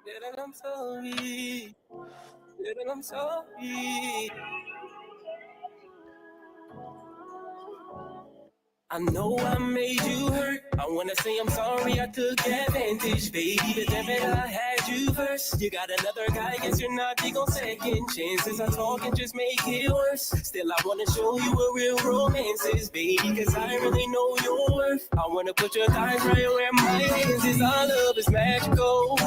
Little I'm sorry. Little I'm sorry. I know I made you hurt. I wanna say I'm sorry I took advantage, baby. But damn it, I had you first. You got another guy, guess you're not big on second chances. I talk and just make it worse. Still, I wanna show you what real romance is, baby. Cause I really know your worth. I wanna put your thighs right where my hands is. Our love is magical.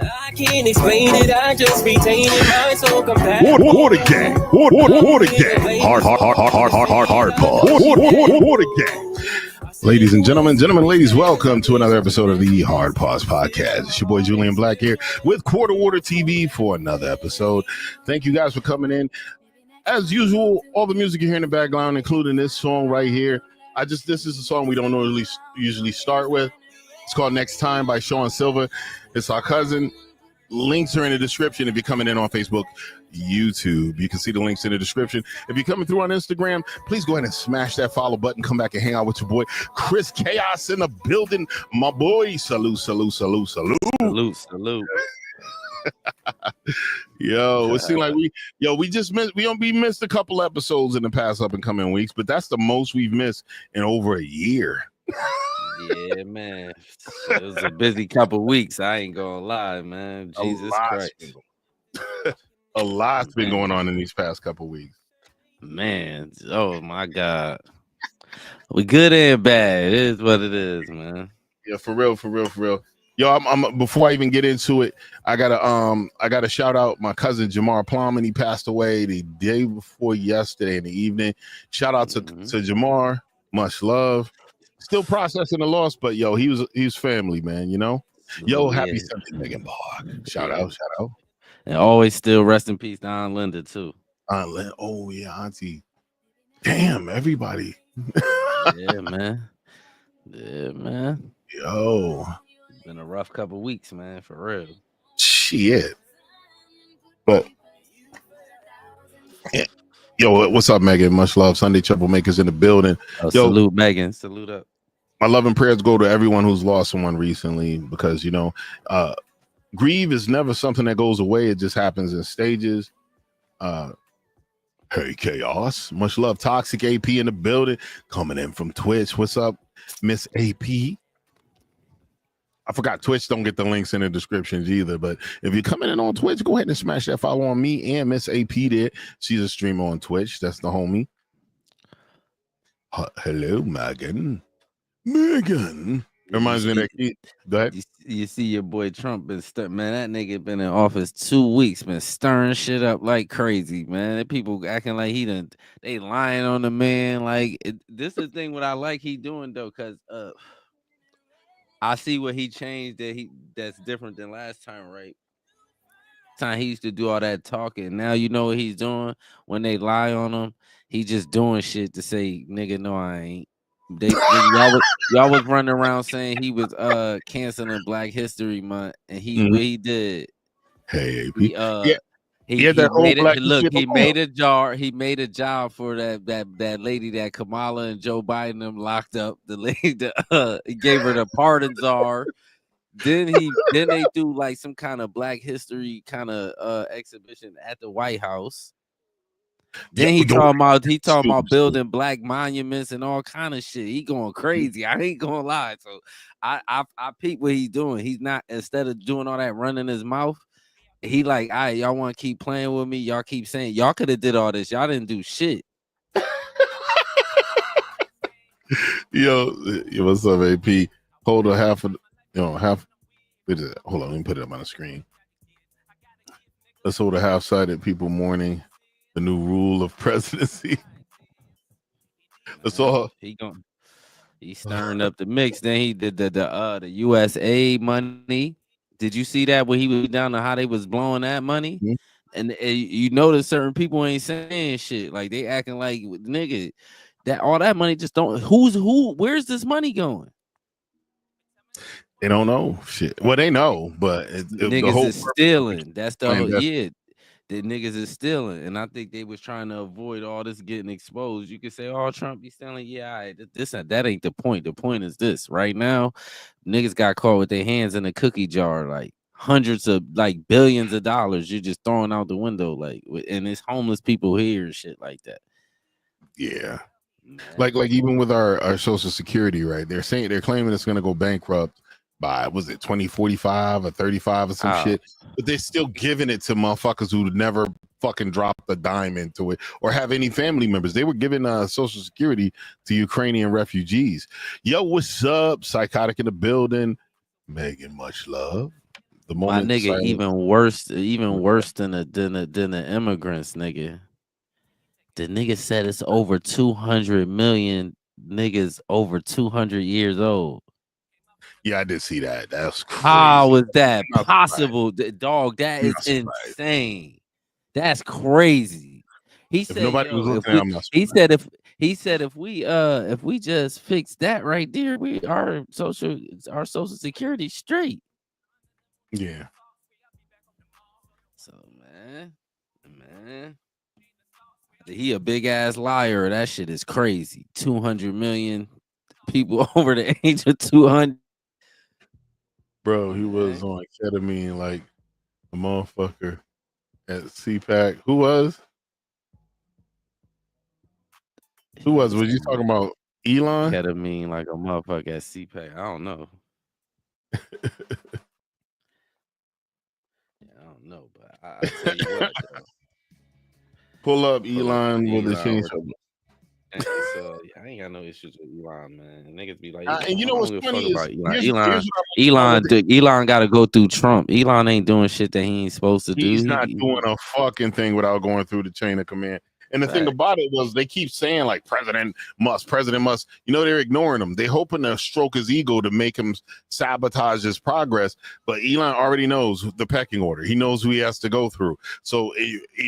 I can't explain it, I just retain it. My soul compatible. Water gang. Water gang. Hard pause. Water gang. Ladies and gentlemen, ladies, welcome to another episode of the Hard Pause Podcast. It's your boy Julian Black here with Quarter Water TV for another episode. Thank you guys for coming in. As usual, all the music you hear in the background, including this song right here. This is a song we don't usually start with. It's called Next Time by Sean Silver. It's our cousin. Links are in the description if you're coming in on Facebook, YouTube. You can see the links in the description. If you're coming through on Instagram, please go ahead and smash that follow button. Come back and hang out with your boy Chris Chaos in the building. My boy, salute. Yo, it seems like we missed a couple episodes in the past up and coming weeks, but that's the most we've missed in over a year. Yeah, man. It was a busy couple weeks. I ain't gonna lie, man. Jesus Christ. A lot's been going on in these past couple weeks. Man, oh my God. We good and bad. It is what it is, man. Yeah, for real. Yo, I'm before I even get into it, I gotta shout out my cousin Jamar Plumman. He passed away the day before yesterday in the evening. Shout out to Jamar. Much love. Still processing the loss, but yo, he was family, man, you know. Yo, happy Sunday, Megan Park. Shout out. And always still rest in peace to Aunt Linda too. Oh yeah, Auntie. Damn, everybody. Yeah, man. Yo. It's been a rough couple weeks, man, for real. Shit. But yo, what's up, Megan? Much love. Sunday Troublemakers in the building. Salute, Megan. Salute up. My love and prayers go to everyone who's lost someone recently because, you know, grief is never something that goes away. It just happens in stages. Hey, Chaos. Much love. Toxic AP in the building. Coming in from Twitch. What's up, Miss AP? I forgot Twitch don't get the links in the descriptions either, but if you're coming in on Twitch, go ahead and smash that follow on me and Miss AP there. She's a streamer on Twitch. That's the homie. Hello, Megan. Reminds me of that kid. Go ahead. You see your boy Trump been man, that nigga been in office 2 weeks, been stirring shit up like crazy, man. People acting like they lying on the man. Like this is the thing what I like he doing though, cause I see what he changed that's different than last time, right? Time he used to do all that talking. Now you know what he's doing when they lie on him. He just doing shit to say, nigga, no, I ain't. Y'all was running around saying he was canceling Black History Month, and he did. Hey, he made a job for that lady that Kamala and Joe Biden them locked up. The lady he gave her the pardon czar. Then they do like some kind of Black History kind of exhibition at the White House. Then he talking about building black monuments and all kind of shit. He going crazy. I ain't gonna lie. So I peep what he's doing. He's not, instead of doing all that running his mouth, he like, all right, y'all want to keep playing with me? Y'all keep saying y'all could have did all this. Y'all didn't do shit. Yo, what's up, AP? Hold a half. Hold on, let me put it up on the screen. Let's hold a half-sided people mourning the new rule of presidency. That's all. He's stirring up the mix. Then he did the USA money. Did you see that when he was down to how they was blowing that money? Mm-hmm. And you notice certain people ain't saying shit. Like they acting like, nigga, that all that money just don't. Where's this money going? They don't know shit. Well, they know, but niggas is stealing. That's the whole The niggas is stealing, and I think they was trying to avoid all this getting exposed. You could say, "Oh, Trump be stealing." Yeah, that ain't the point. The point is this: right now, niggas got caught with their hands in a cookie jar, like hundreds of like billions of dollars you're just throwing out the window, like, and it's homeless people here and shit like that. Yeah. Man. Like even with our Social Security, right? They're claiming it's going to go bankrupt by, was it 2045 or 35 or some shit, but they're still giving it to motherfuckers who never fucking dropped a dime into it or have any family members. They were giving Social Security to Ukrainian refugees. Yo, what's up? Psychotic in the building. Megan, much love. The moment my nigga, even worse than the immigrants, nigga. The nigga said it's over 200 million niggas over 200 years old. Yeah, I did see that. That's crazy. How is that possible, dog? That is insane. That's crazy. He said, nobody was looking, he said if we just fix that right there, our social security straight. Yeah. So man, he a big ass liar. That shit is crazy. 200 million people over the age of 200. Bro, he was on ketamine like a motherfucker at CPAC. Who was? Was you talking about Elon? Ketamine like a motherfucker at CPAC. I don't know. I don't know, but I tell you what, though. Pull up Elon with the chainsaw. So I ain't got no issues with Elon, man. Niggas be like, and you know what's funny is Elon got to go through Trump. Elon ain't doing shit that he ain't supposed to do. He's not doing a fucking thing without going through the chain of command. And the thing about it was they keep saying like president must. You know, they're ignoring him. They hoping to stroke his ego to make him sabotage his progress. But Elon already knows the pecking order. He knows who he has to go through. So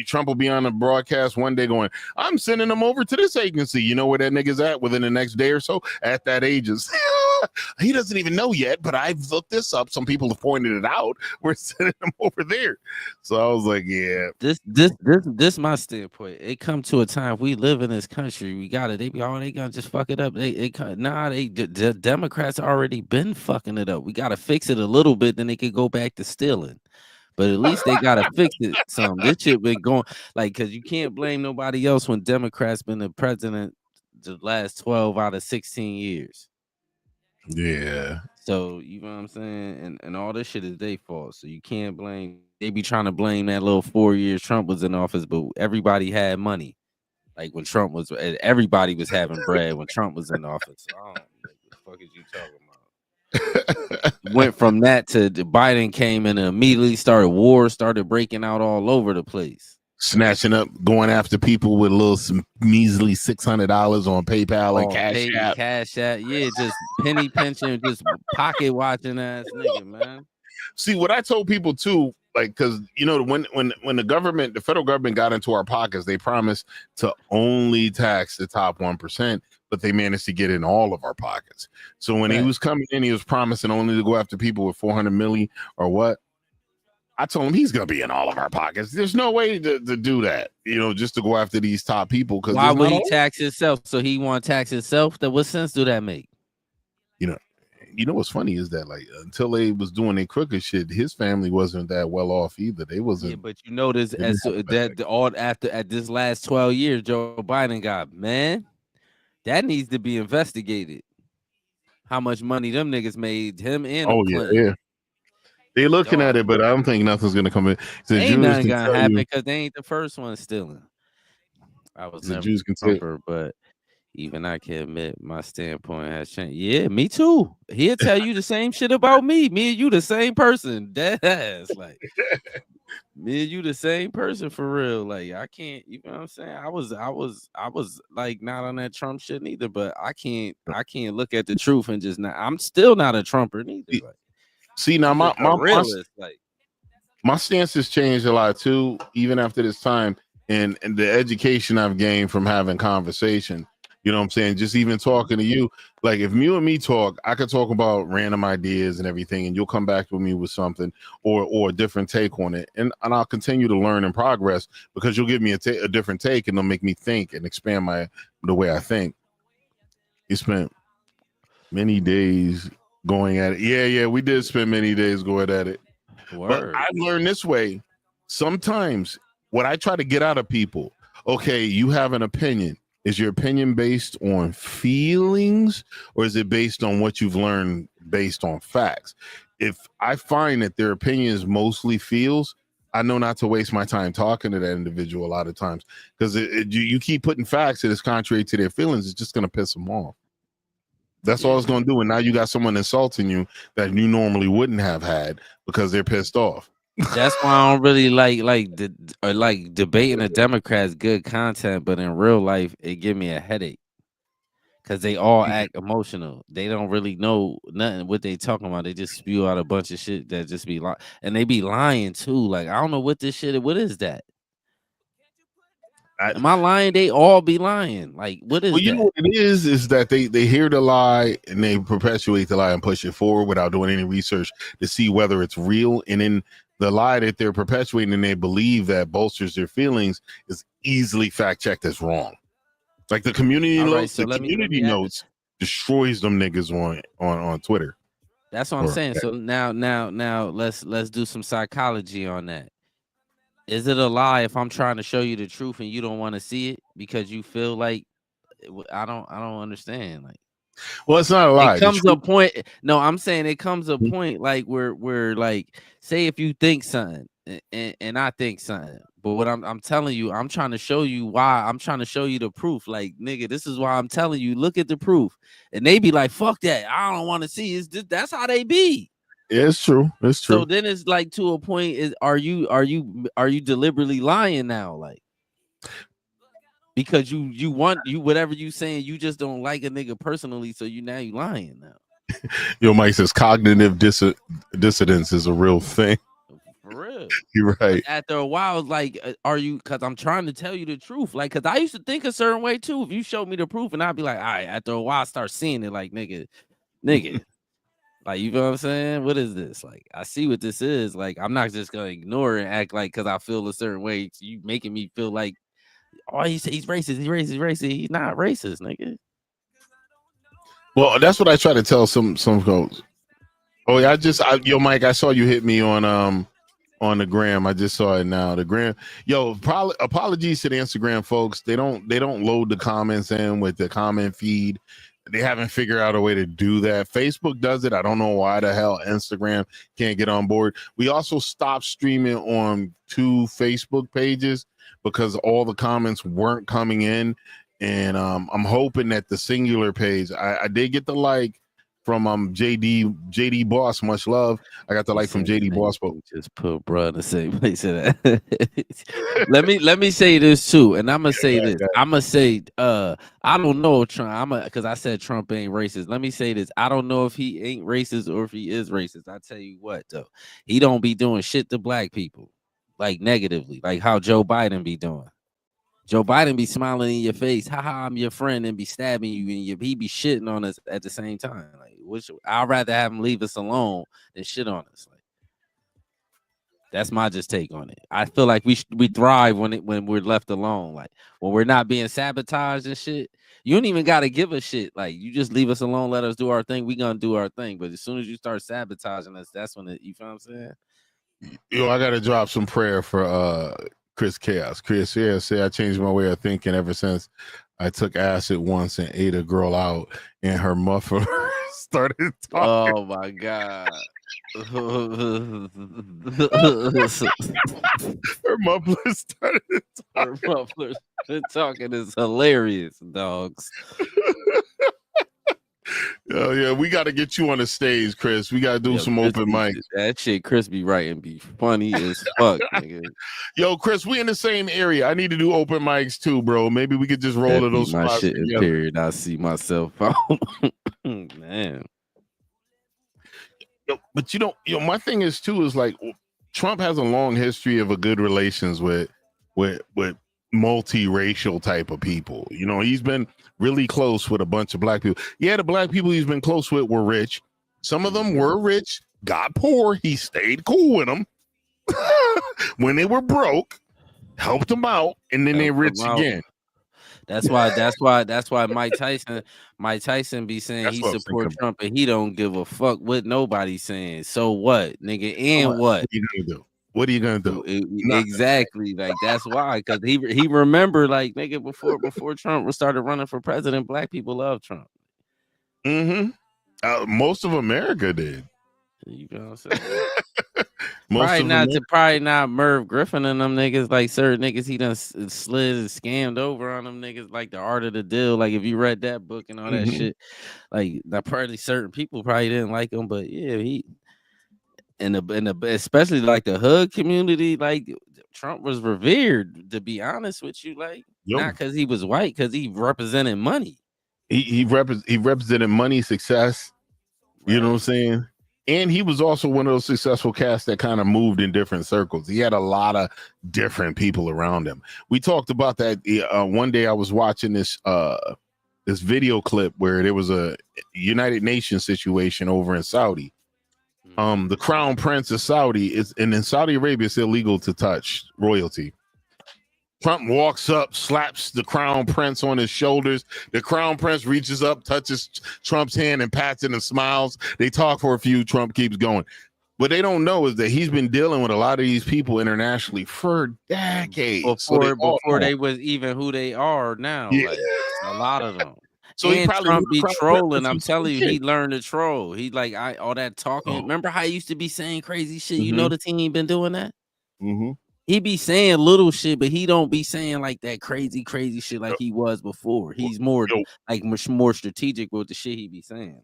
Trump will be on a broadcast one day going, I'm sending him over to this agency. You know where that nigga's at within the next day or so? At that agency. He doesn't even know yet, but I've looked this up. Some people have pointed it out. We're sending him over there. So I was like, yeah. This my standpoint. It come to a time we live in this country. We got it. They gonna just fuck it up. The Democrats already been fucking it up. We gotta fix it a little bit, then they could go back to stealing. But at least they gotta fix it some. This shit been going because you can't blame nobody else when Democrats been the president the last 12 out of 16 years. Yeah. So you know what I'm saying, and all this shit is their fault. So you can't blame. They be trying to blame that little 4 years Trump was in office, but everybody had money. Like when Trump was, everybody was having bread when Trump was in office. So I don't know what the fuck is you talking about? Went from that to Biden came in and immediately started wars, started breaking out all over the place. Snatching up, going after people with some measly $600 on PayPal and Cash App. Yeah, just penny pinching, just pocket watching ass nigga, man. See, what I told people too, like, because you know, when the federal government got into our pockets, they promised to only tax the top 1%, but they managed to get in all of our pockets. So when he was coming in, he was promising only to go after people with 400 milli or what. I told him he's gonna be in all of our pockets. There's no way to do that, you know, just to go after these top people. Because why would he tax himself? So he want to tax himself? That what sense do that make? You know what's funny is that like until they was doing their crooked shit, his family wasn't that well off either. They wasn't. Yeah, but you notice at this last 12 years, Joe Biden got, man, that needs to be investigated. How much money them niggas made him and Clinton. Yeah. They're looking at it, but I don't think nothing's gonna come in. So ain't nothing gonna happen because they ain't the first one stealing. I was never a Trumper, but even I can admit my standpoint has changed. Yeah, me too. He'll tell you the same shit about me. Me and you the same person. Dead ass. Like me and you the same person for real. Like I can't, you know what I'm saying? I was like not on that Trump shit neither, but I can't look at the truth and just not. I'm still not a Trumper neither. Like, see now my stance has changed a lot too, even after this time, and the education I've gained from having conversation. You know what I'm saying? Just even talking to you, like if you and me talk, I could talk about random ideas and everything, and you'll come back with me with something or a different take on it, and I'll continue to learn and progress because you'll give me a different take, and it'll make me think and expand the way I think. You spent many days going at it. Yeah, we did spend many days going at it. But I've learned this way. Sometimes what I try to get out of people, okay, you have an opinion. Is your opinion based on feelings or is it based on what you've learned based on facts? If I find that their opinion is mostly feels, I know not to waste my time talking to that individual a lot of times because you keep putting facts that is contrary to their feelings, it's just going to piss them off. That's all it's going to do. And now you got someone insulting you that you normally wouldn't have had because they're pissed off. That's why I don't really like debating the Democrats. Good content, but in real life, it give me a headache because they all act emotional. They don't really know nothing what they talking about. They just spew out a bunch of shit that just be lying, and they be lying too. Like I don't know what this shit. What is that? Am I lying? They all be lying. Like what is that? You know what it is that they hear the lie and they perpetuate the lie and push it forward without doing any research to see whether it's real. And then the lie that they're perpetuating and they believe that bolsters their feelings is easily fact checked as wrong. Like the community notes, the community notes destroys them niggas on Twitter. That's what I'm saying. So now let's do some psychology on that. Is it a lie if I'm trying to show you the truth and you don't want to see it because you feel like I don't understand? Like, well, it's not a lie. It comes a point. No, I'm saying it comes a point like where like say if you think something and I think something, but what I'm telling you, I'm trying to show you why. I'm trying to show you the proof. Like nigga, this is why I'm telling you. Look at the proof, and they be like, "Fuck that! I don't want to see." That's how they be. Yeah, it's true. It's true. So then it's like to a point is are you deliberately lying now? Like because you want whatever you saying, you just don't like a nigga personally, so you lying now. Yo, Mike says cognitive dissonance is a real thing. For real. You're right. After a while, like, are you, because I'm trying to tell you the truth. Like, because I used to think a certain way too. If you showed me the proof and I'd be like, all right, after a while, I start seeing it like, nigga. Like, you know what I'm saying? What is this? Like, I see what this is. Like, I'm not just going to ignore it and act like because I feel a certain way. You making me feel like, oh, he's racist. He's racist. He's not racist, nigga. Well, that's what I try to tell some folks. Oh, yeah, yo, Mike, I saw you hit me on the gram. I just saw it now. The gram. Yo, apologies to the Instagram folks. They don't load the comments in with the comment feed. They haven't figured out a way to do that. Facebook does it. I don't know why the hell Instagram can't get on board. We also stopped streaming on 2 Facebook pages because all the comments weren't coming in. And I'm hoping that the singular page, I did get the like from JD Boss, much love. I got the like from JD Boss, but just put bro in the same place of that. let me say this too, and I'm gonna say this. I'm gonna say I don't know Trump. Because I said Trump ain't racist. Let me say this. I don't know if he ain't racist or if he is racist. I tell you what though, he don't be doing shit to black people, like negatively, like how Joe Biden be doing. Joe Biden be smiling in your face, haha, I'm your friend, and be stabbing you, and he be shitting on us at the same time. Like, I'd rather have him leave us alone than shit on us. Like, that's my just take on it. I feel like we thrive when we're left alone. Like when we're not being sabotaged and shit. You don't even gotta give a shit. Like you just leave us alone, let us do our thing. We gonna do our thing. But as soon as you start sabotaging us, that's when you feel what I'm saying? Yo, I gotta drop some prayer for Chris Chaos. Chris Chaos say I changed my way of thinking ever since I took acid once and ate a girl out and her muffler started talking. Oh my god. Her muffler started talking. Her muffler talking is hilarious, dogs. Oh yeah, we got to get you on the stage, Chris. We got to do some open mics. That shit, Chris be writing be funny as fuck, nigga. Yo, Chris, we in the same area. I need to do open mics too, bro. Maybe we could just roll to those my shit in period. I see myself. Man. Yo, but my thing is too is like Trump has a long history of a good relations with multiracial type of people. You know, he's been really close with a bunch of black people. Yeah, the black people he's been close with were rich. Some of them were rich, got poor. He stayed cool with them. When they were broke, helped them out, and then they're rich again. That's why Mike Tyson be saying he support Trump and he don't give a fuck what nobody's saying. So what, nigga? And what? What are you gonna do? What are you gonna do? Exactly. Like that's why, because he remember, like, nigga, before Trump started running for president, black people love Trump. Most of America did. You know what I'm saying? Probably not Merv Griffin and them niggas, like certain niggas he done slid and scammed over on them niggas, like The Art of the Deal. Like if you read that book and all that shit, like that probably certain people probably didn't like him, but yeah, he in the especially like the hood community, like Trump was revered, to be honest with you, like not because he was white, because he represented money. He represented money, success. Right. You know what I'm saying? And he was also one of those successful cats that kind of moved in different circles. He had a lot of different people around him. We talked about that one day. I was watching this video clip where there was a United Nations situation over in Saudi. The Crown Prince of Saudi and in Saudi Arabia, it's illegal to touch royalty. Trump walks up, slaps the Crown Prince on his shoulders. The Crown Prince reaches up, touches Trump's hand and pats it and smiles. They talk for a few. Trump keeps going. What they don't know is that he's been dealing with a lot of these people internationally for decades. Before they was even who they are now. Yeah. Like, a lot of them. So and Trump be trolling. I'm telling you, he learned to troll. He like all that talking. Remember how he used to be saying crazy shit? You know the team been doing that? He be saying little shit, but he don't be saying like that crazy shit like he was before. He's more like much more strategic with the shit he be saying.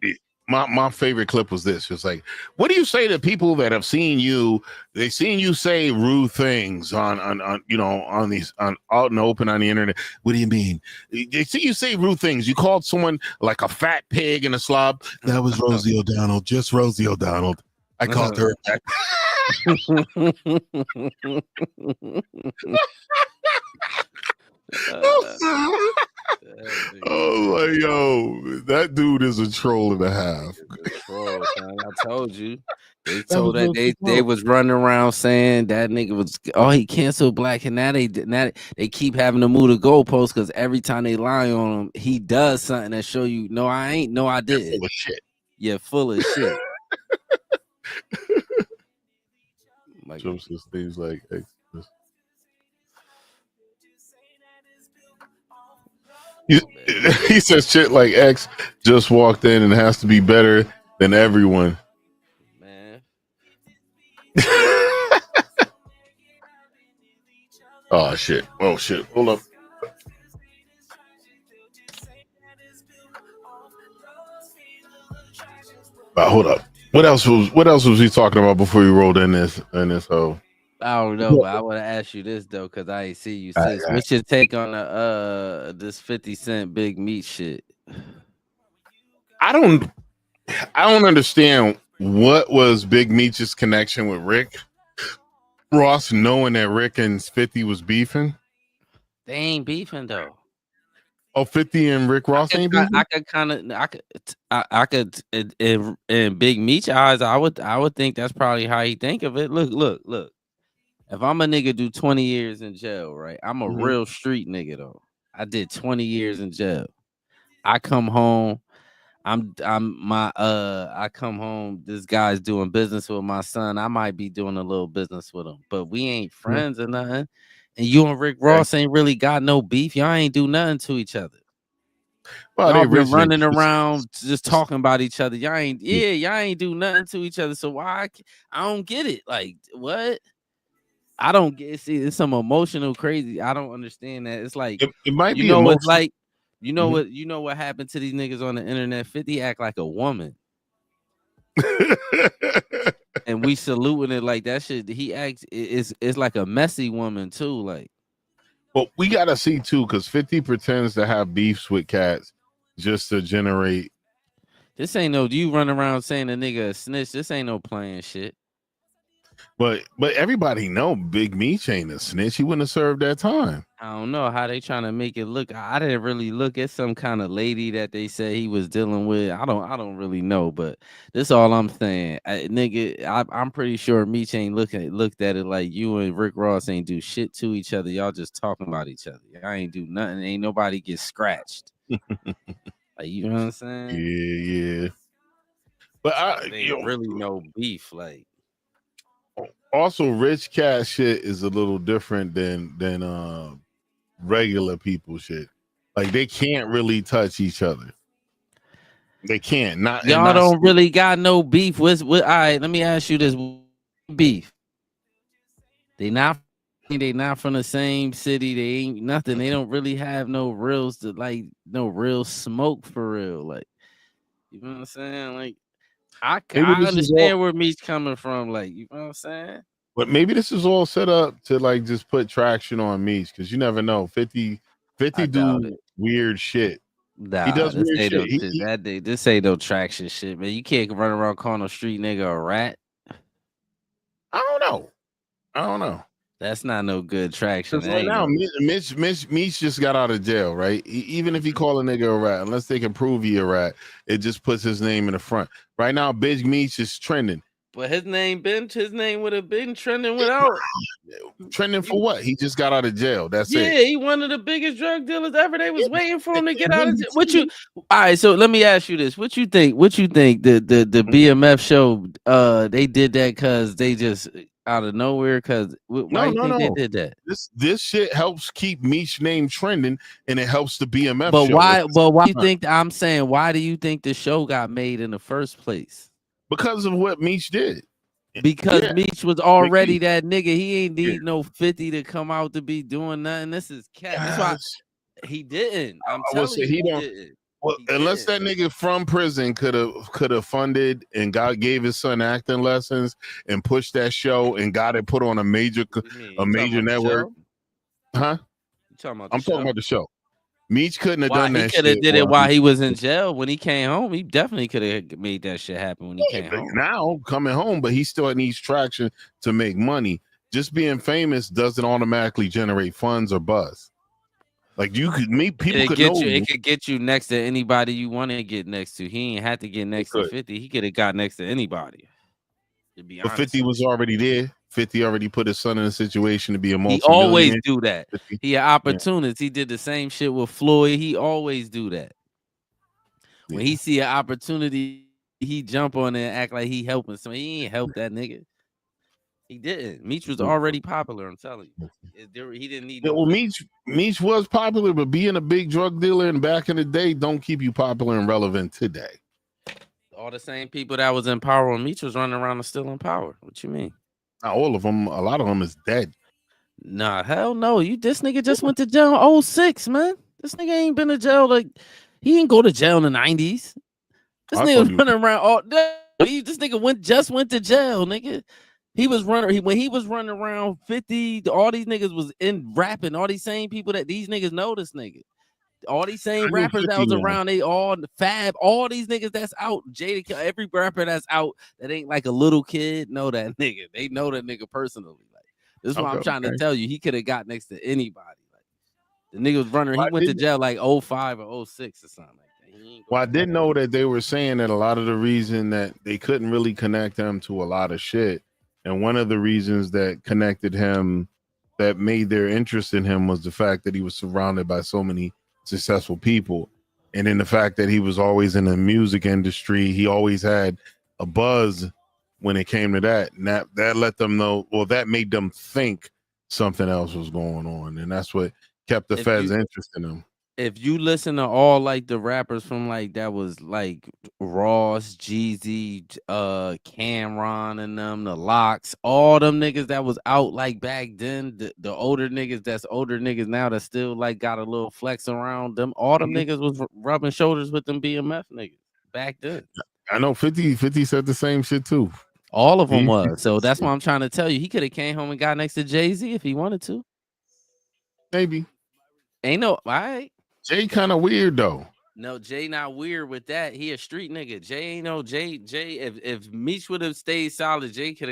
My favorite clip was this. It's like, what do you say to people that have seen you? They seen you say rude things on you know, on these out in the open on the internet. What do you mean? They see you say rude things. You called someone like a fat pig and a slob. That was Rosie O'Donnell, just Rosie O'Donnell. I called her a fat. Oh my, yo, that dude is a troll and a half. Troll, I told you. They told that they was running around saying that nigga was he canceled black, and now they keep having to move the goalposts because every time they lie on him, he does something that show you no, I ain't, no, I didn't. Full of shit. Yeah, full of shit. Like, Trump says things like he says shit like X just walked in and has to be better than everyone. Man. Oh shit. Hold up. Hold up. What else was he talking about before you rolled in this hole? I don't know, but I want to ask you this though, because I ain't see you since. What's your take on this 50 Cent Big Meat shit? I don't understand what was Big Meat's connection with Rick Ross, knowing that Rick and 50 was beefing. They ain't beefing though. Oh, 50 and Rick Ross ain't beefing? I could in Big Meat's eyes, I would think that's probably how he think of it. Look. If I'm a nigga do 20 years in jail, right? I'm a real street nigga though. I did 20 years in jail. I come home. I come home. This guy's doing business with my son. I might be doing a little business with him, but we ain't friends or nothing. And you and Rick Ross ain't really got no beef. Y'all ain't do nothing to each other. Well, y'all been running around just talking about each other. Y'all ain't do nothing to each other. So why? I don't get it. Like what? I don't get. See, it's some emotional crazy. I don't understand that. It's like it might be. It's like. You know what? You know what happened to these niggas on the internet? 50 act like a woman, and we saluting it like that shit. He acts. It's like a messy woman too. Like, well, we gotta see too, because 50 pretends to have beefs with cats just to generate. This ain't no. You run around saying a nigga a snitch. This ain't no playing shit. But everybody know Big Meech ain't a snitch. He wouldn't have served that time. I don't know how they trying to make it look. I didn't really look at some kind of lady that they said he was dealing with. I don't really know, but this all I'm saying. I'm pretty sure Meech ain't looked at it like you and Rick Ross ain't do shit to each other. Y'all just talking about each other. Y'all ain't do nothing. Ain't nobody get scratched. Like, you know what I'm saying? Yeah. But ain't really no beef. Like, also, rich cat shit is a little different than regular people shit. Like, they can't really touch each other. They can't. Y'all don't really got no beef with. All right, let me ask you this: beef? They not from the same city. They ain't nothing. They don't really have no reals to like no real smoke for real. Like, you know what I'm saying? Like, I understand where Meech's coming from. Like, you know what I'm saying? But maybe this is all set up to like just put traction on Meech, because you never know. 50 do weird shit. Nah, he does weird shit. This ain't no traction shit, man. You can't run around calling a street nigga a rat. I don't know. That's not no good traction. Because right now, Meech just got out of jail, right? Even if he call a nigga a rat, unless they can prove he a rat, it just puts his name in the front. Right now, Big Meech is trending. But his name would have been trending without. Trending for what? He just got out of jail. That's it. Yeah, he one of the biggest drug dealers ever. They was waiting for him to get out of jail. All right, so let me ask you this. What you think the BMF show they did that because they just out of nowhere? Because why do you think they did that? This shit helps keep Meech's name trending, and it helps the BMF but show. Why do you think I'm saying why do you think the show got made in the first place? Because of what Meech did. Because Meech was already that nigga. He ain't need no 50 to come out to be doing nothing. This is cat. That's why he didn't. I'm telling you, he didn't. Well, unless that nigga from prison could have funded and gave his son acting lessons and pushed that show and got it put on a major network. Huh? I'm talking about the show. Meech couldn't have done that shit. He could have did it while he was in jail. When he came home, he definitely could have made that shit happen when he came home. Now coming home, but he still needs traction to make money. Just being famous doesn't automatically generate funds or buzz. Like, you could meet people. It could get you next to anybody you want to get next to. He ain't had to get next to 50. He could have got next to anybody. To be honest, 50 was already there. 50 already put his son in a situation to be a multi. He always do that. He an opportunist. Yeah. He did the same shit with Floyd. He always do that. Yeah. When he see an opportunity, he jump on it and act like he helping somebody. He ain't help that nigga. He didn't. Meech was already popular. I'm telling you. He didn't need. Well, Meech was popular, but being a big drug dealer and back in the day don't keep you popular and relevant today. All the same people that was in power when Meech was running around and still in power. What you mean? Not all of them. A lot of them is dead. Nah, hell no. This nigga just went to jail in 06, man. This nigga ain't been to jail. Like, he didn't go to jail in the 90s. This nigga running around all day. This nigga just went to jail, nigga. He was running when he was running around 50. All these niggas was in rapping. All these same people that these niggas know this nigga. All these same rappers that was around, they all Fab, all these niggas that's out. Jada, every rapper that's out that ain't like a little kid know that nigga. They know that nigga personally. Like, this is what I'm trying to tell you. He could have got next to anybody. Like, the nigga was running. He went to jail like 05 or 06 or something like that. Well, I did know that they were saying that a lot of the reason that they couldn't really connect him to a lot of shit, and one of the reasons that connected him, that made their interest in him, was the fact that he was surrounded by so many successful people, and in the fact that he was always in the music industry. He always had a buzz when it came to that, and that let them know, well, that made them think something else was going on, and that's what kept the feds interested in him. If you listen to all like the rappers from like that was like Ross, Jeezy, Cameron and them, the Locks, all them niggas that was out like back then, the older niggas that's older niggas now that still like got a little flex around them, all them niggas was rubbing shoulders with them BMF niggas back then. I know 50 said the same shit too. All of them was. So that's why I'm trying to tell you, he could have came home and got next to Jay-Z if he wanted to. Maybe. Ain't no, all right. Jay kind of weird though. No, Jay not weird with that. He a street nigga. Jay ain't no Jay. If Meech would have stayed solid, Meech could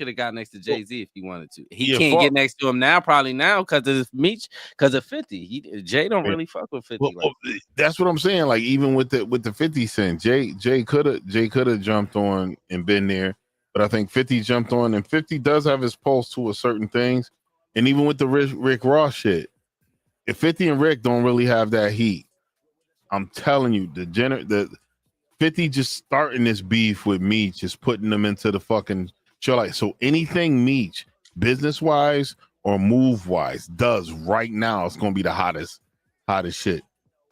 have got next to Jay-Z if he wanted to. He can't get next to him now, probably now because of Meech, because of 50. Jay don't really fuck with 50. Well, that's what I'm saying. Like even with the 50 Cent, Jay could have jumped on and been there, but I think 50 jumped on, and 50 does have his pulse to a certain things. And even with the Rick Ross shit, if 50 and Rick don't really have that heat, I'm telling you, the 50 just starting this beef with Meech, just putting them into the fucking show. Like, so anything Meech, business wise or move wise, does right now, it's gonna be the hottest shit.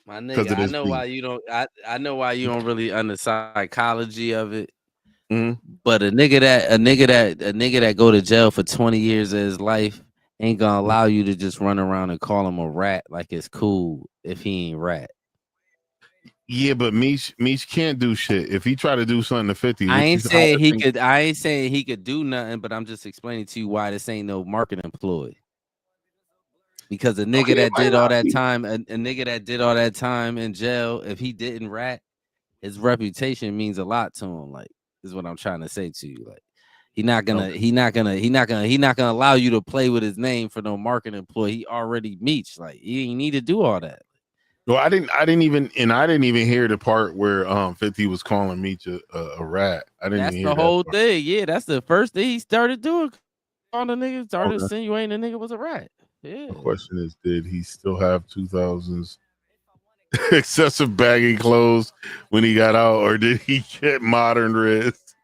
My nigga, I know beef. Why you don't. I know why you don't really understand the psychology of it. Mm-hmm. But a nigga that go to jail for 20 years of his life ain't gonna allow you to just run around and call him a rat like it's cool if he ain't rat. Yeah, but Meech can't do shit. If he try to do something to 50, I ain't saying he could. I ain't saying he could do nothing, but I'm just explaining to you why this ain't no marketing ploy. Because a nigga that did all that time, a nigga that did all that time in jail, if he didn't rat, his reputation means a lot to him. Like, is what I'm trying to say to you. Like, he not gonna allow you to play with his name for no marketing ploy. He already Meech. Like, he ain't need to do all that. Well, I didn't even hear the part where 50 was calling Meech a rat. I didn't even hear the whole thing. Yeah, that's the first thing he started doing. All the niggas started insinuating the nigga was a rat. Yeah. The question is, did he still have 2000s excessive baggy clothes when he got out, or did he get modern wrists?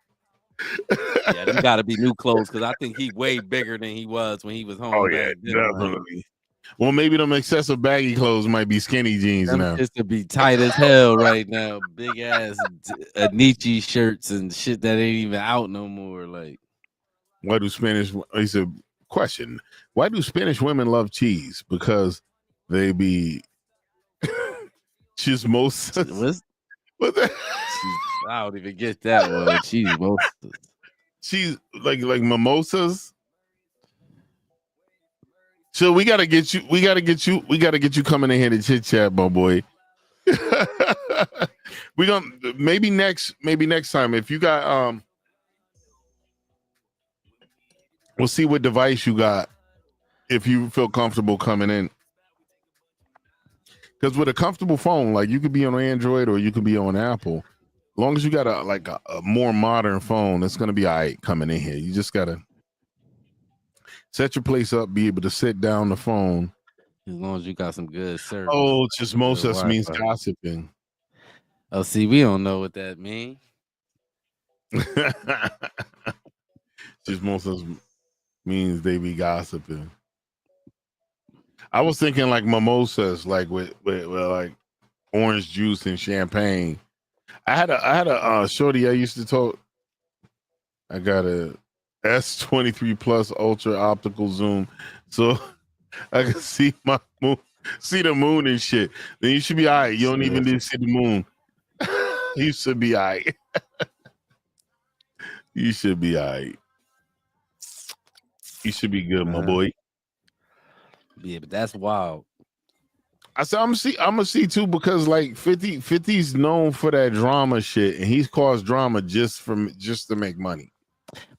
Yeah, them got to be new clothes because I think he way bigger than he was when he was home. Oh yeah, definitely. Well, maybe them excessive baggy clothes might be skinny jeans now. Just to be tight as hell right now. Big ass Nietzsche shirts and shit that ain't even out no more. Like, why do Spanish? It's a question. Why do Spanish women love cheese? Because they be chismosas. What the? I don't even get that one. Chismosas. Cheese like mimosas. So we gotta get you coming in here to chit chat, my boy. We gonna maybe next time if you got we'll see what device you got if you feel comfortable coming in. Because with a comfortable phone, like you could be on Android or you could be on Apple. As long as you got a more modern phone, it's gonna be all right coming in here. You just gotta set your place up, be able to sit down the phone. As long as you got some good service. Oh, chismosas means gossiping. Oh, see, we don't know what that means. Chismosas means they be gossiping. I was thinking like mimosas, like with like orange juice and champagne. I had a shorty I used to talk. I got a S23 Plus Ultra Optical Zoom, so I can see my moon, see the moon and shit. Then you should be all right. You don't even need to see the moon. You should be all right. You should be all right. You should be good, my boy. Yeah, but that's wild. I said I'm gonna see too, because like 50's known for that drama shit, and he's caused drama just to make money.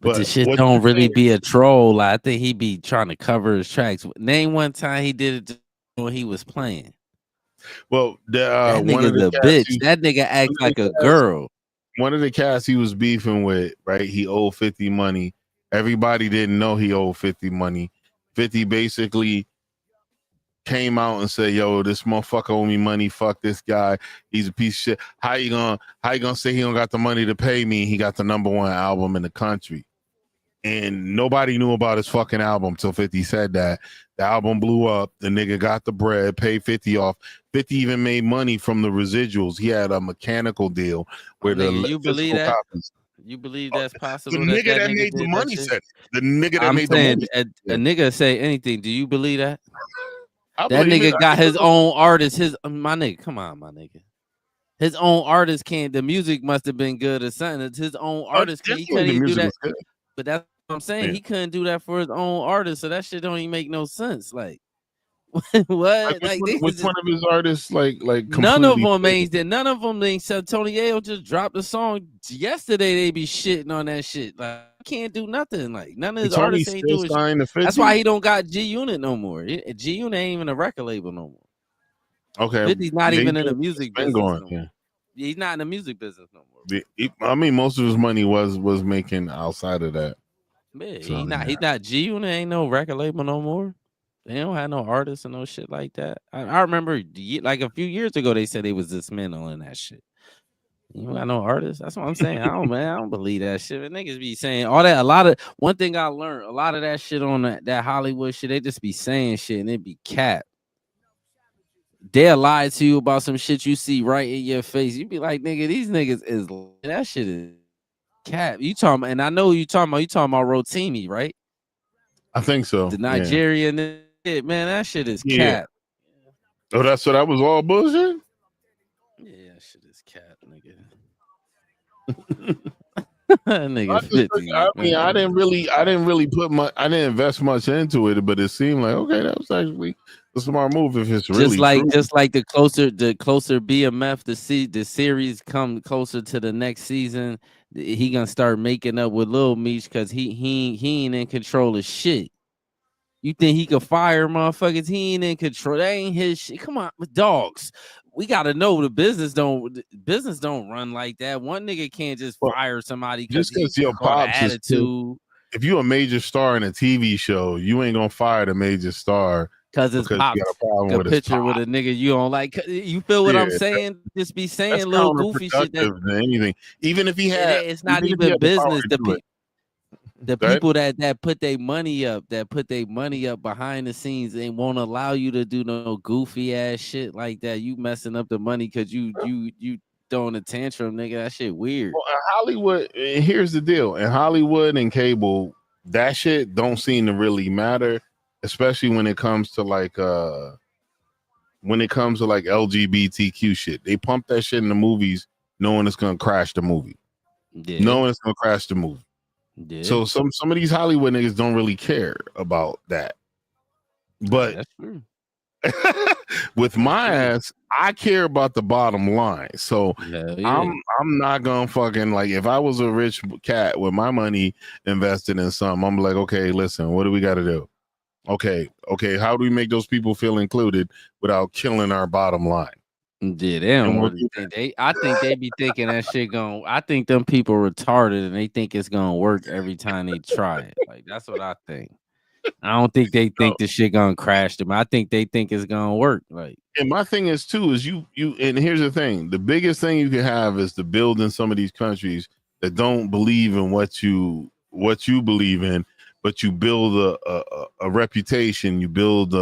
But the shit don't really be a troll. I think he be trying to cover his tracks. Name one time he did it when he was playing. Well, that nigga's a bitch. That nigga acts like a girl. One of the cats he was beefing with, right? He owed 50 money. Everybody didn't know he owed 50 money. 50 basically came out and said, yo, this motherfucker owe me money. Fuck this guy. He's a piece of shit. How you gonna say he don't got the money to pay me? He got the #1 album in the country. And nobody knew about his fucking album till 50 said that. The album blew up. The nigga got the bread, paid 50 off. 50 even made money from the residuals. He had a mechanical deal where you believe that? Copies. You believe that's possible? The nigga that made the money said it. The nigga that made the money. A nigga say anything. Do you believe that? That nigga got his own artist. My nigga, come on, my nigga. His own artist can't. The music must have been good or something. It's his own artist. He couldn't even do that. But that's what I'm saying. Yeah. He couldn't do that for his own artist. So that shit don't even make no sense. Like, What? Which one of his artists like none of completely them ain't that. None of them ain't. So Tony Ayo just dropped a song yesterday. They be shitting on that shit. Like, can't do nothing. Like, none of his artists ain't doing shit. That's why he don't got G Unit no more. G Unit ain't even a record label no more. Okay, 50's not even in the music business going, no more. He's not in the music business no more. I mean, most of his money was making outside of that. Man, so, he's not G Unit ain't no record label no more. They don't have no artists and no shit like that. I remember like a few years ago they said they was dismantling that shit. You don't got no artists. That's what I'm saying. I don't believe that shit. But niggas be saying all that. One thing I learned, a lot of that shit on that Hollywood shit, they just be saying shit and it be cap. They'll lie to you about some shit you see right in your face. You be like, nigga, these niggas is that shit is cap. You talking, and I know you talking about Rotimi, right? I think so. The Nigerian shit, man, that shit is cap. Oh, that's what that was all bullshit? Yeah, that shit is cap, nigga. Nigga, 50. I mean, I didn't really I didn't invest much into it, but it seemed like okay, that was actually a smart move if it's really just like the closer BMF the series come closer to the next season, he gonna start making up with Lil Meech because he ain't in control of shit. You think he could fire motherfuckers? He ain't in control. That ain't his shit. Come on, dogs. We gotta know the business don't run like that. One nigga can't just fire somebody just because your pops attitude. If you a major star in a TV show, you ain't gonna fire the major star because you got a problem with picture with a nigga you don't like. You feel what I'm saying? Just be saying little goofy shit than anything. Even if he had, it's not even business. The people that put their money up, behind the scenes, they won't allow you to do no goofy ass shit like that. You messing up the money because you throwing a tantrum, nigga. That shit weird. Well, in Hollywood, here's the deal: in Hollywood and cable, that shit don't seem to really matter, especially when it comes to like LGBTQ shit. They pump that shit in the movies, knowing it's gonna crash the movie. Yeah. Knowing it's gonna crash the movie. Yeah. So some of these Hollywood niggas don't really care about that. But that's true. With my ass, I care about the bottom line. So I'm not gonna fucking like if I was a rich cat with my money invested in something, I'm like, okay, listen, what do we gotta do? Okay, how do we make those people feel included without killing our bottom line? Yeah, they don't really think I think they be thinking that shit I think them people retarded and they think it's gonna work every time they try it. Like that's what I think. I don't think they think the shit gonna crash them. I think they think it's gonna work. Like, and my thing is too is you and here's the thing: the biggest thing you can have is to build in some of these countries that don't believe in what you believe in, but you build a reputation. You build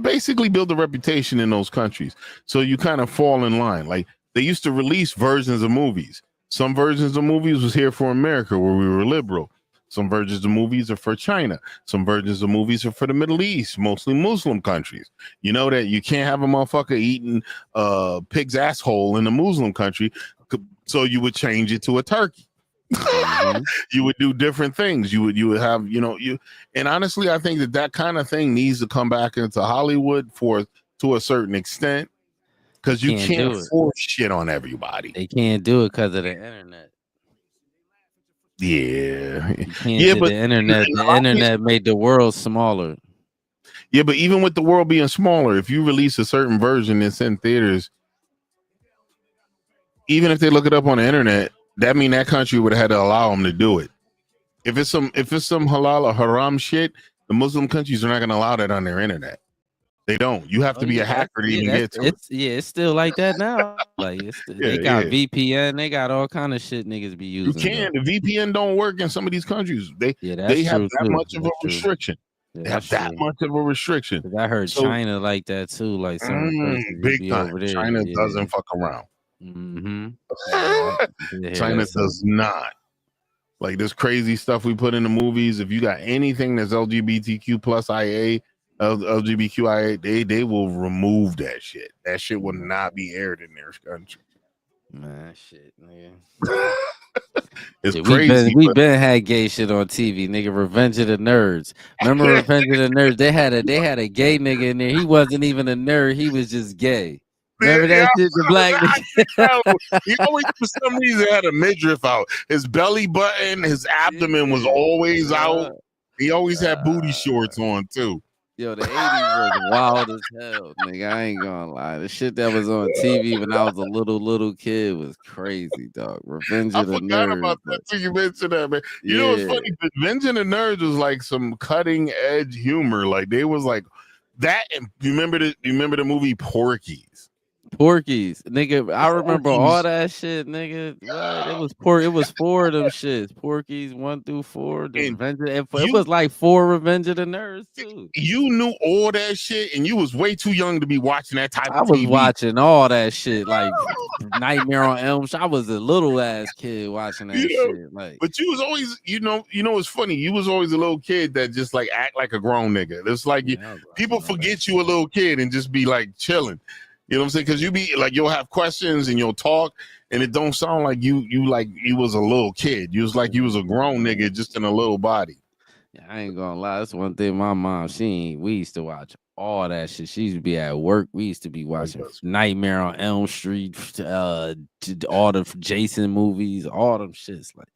basically build a reputation in those countries. So you kind of fall in line. Like they used to release versions of movies. Some versions of movies was here for America where we were liberal. Some versions of movies are for China. Some versions of movies are for the Middle East, mostly Muslim countries. You know that you can't have a motherfucker eating pig's asshole in a Muslim country. So you would change it to a turkey. Mm-hmm. You would do different things. You would have, and honestly, I think that kind of thing needs to come back into Hollywood to a certain extent because you can't force shit on everybody. They can't do it because of the internet. Yeah, but the internet made the world smaller. Yeah, but even with the world being smaller, if you release a certain version that's in theaters, even if they look it up on the internet, that mean that country would have had to allow them to do it. If it's some halal or haram shit, the Muslim countries are not going to allow that on their internet. They don't. You have to be a hacker to even get to it. It's still like that now. Like they got VPN, they got all kind of shit niggas be using. You can. The VPN don't work in some of these countries. They have that much of a restriction. They have that much of a restriction. I heard China like that too. Like some big time. Over there. China doesn't fuck around. Mm-hmm. China does not. Like this crazy stuff we put in the movies. If you got anything that's LGBTQ plus LGBTQIA, they will remove that shit. That shit will not be aired in their country. Man, shit, nigga. It's Yeah, crazy. we been had gay shit on TV, nigga. Revenge of the Nerds. Remember Revenge of the Nerds? They had a gay nigga in there. He wasn't even a nerd. He was just gay. Remember Yeah, that shit? The black nigga. he always, for some reason, had a midriff out. His belly button, his abdomen was always out. He always had booty shorts on too. Yo, the 80s was wild as hell, nigga. I ain't gonna lie. The shit that was on TV when I was a little kid was crazy, dog. Revenge I of the forgot Nerds. about that till you mentioned that, man. You know what's Yeah. funny? Revenge of the Nerds was like some cutting edge humor. Like they was like that. And you remember the movie Porky's? Porky's, nigga. I remember all that shit, nigga. What? It was it was 4 of them shits. Porky's 1 through 4. The And Revenge it was like 4 Revenge of the Nerds too. You knew all that shit, and you was way too young to be watching that type I of was TV. watching all that shit, like Nightmare on Elm Street. I was a little ass kid watching that shit. Like, but you was always, it's funny. You was always a little kid that just like act like a grown nigga. It's like people forget you a little kid and just be like chilling. You know what I'm saying? Because you be like, you'll have questions and you'll talk, and it don't sound like you was a little kid. You was like you was a grown nigga just in a little body. Yeah, I ain't gonna lie. That's one thing. My mom, we used to watch all that shit. She used to be at work. We used to be watching Nightmare on Elm Street, all the Jason movies, all them shits. Like,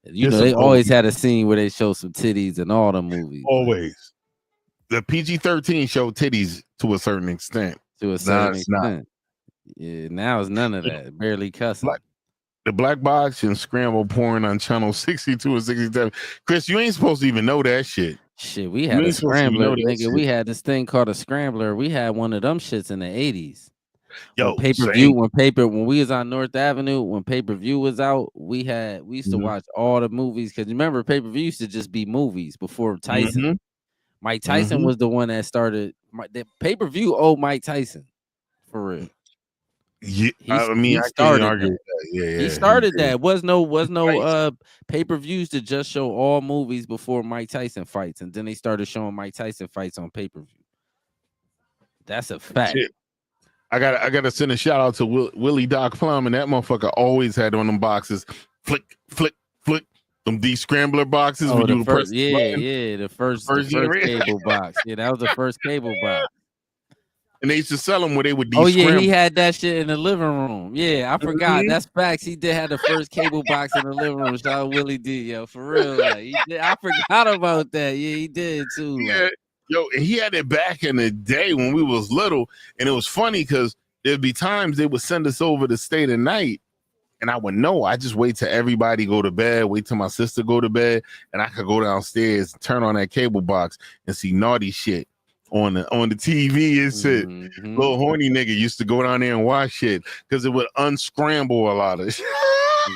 they always had a scene where they show some titties in all the movies. Always. The PG-13 showed titties to a certain extent. To a certain extent. Yeah, now it's none of that. Barely cussing. The black box and scramble porn on channel 62 and 67. Chris, you ain't supposed to even know that shit. Shit, we had a scrambler, nigga. We had this thing called a scrambler. We had one of them shits in the 80s. Yo, pay-per-view, when we was on North Avenue, when pay-per-view was out, we used to watch all the movies. Because remember, pay-per-view used to just be movies before Tyson. Mm-hmm. Mike Tyson was the one that started the pay-per-view. Mike Tyson, for real. Yeah, I can't argue with that. Yeah, he started that. Was no pay-per-views to just show all movies before Mike Tyson fights, and then they started showing Mike Tyson fights on pay-per-view. That's a fact. Shit. I gotta send a shout out to Willie Doc Plum, and that motherfucker always had on them boxes. Flick, flick, flick. Them scrambler boxes. Oh, the first cable box. Yeah, that was the first cable box. And they used to sell them where they would. Oh yeah, he had that shit in the living room. Yeah, I forgot. That's facts. He did have the first cable box in the living room. Shout out Willie D, yo, for real. Like, he did. I forgot about that. Yeah, he did too. Yeah, like. Yo, he had it back in the day when we was little, and it was funny because there'd be times they would send us over to stay the night, and I would know. I just wait till everybody go to bed, wait till my sister go to bed, and I could go downstairs, turn on that cable box, and see naughty shit on the TV and shit. Little horny nigga used to go down there and watch shit because it would unscramble a lot of shit.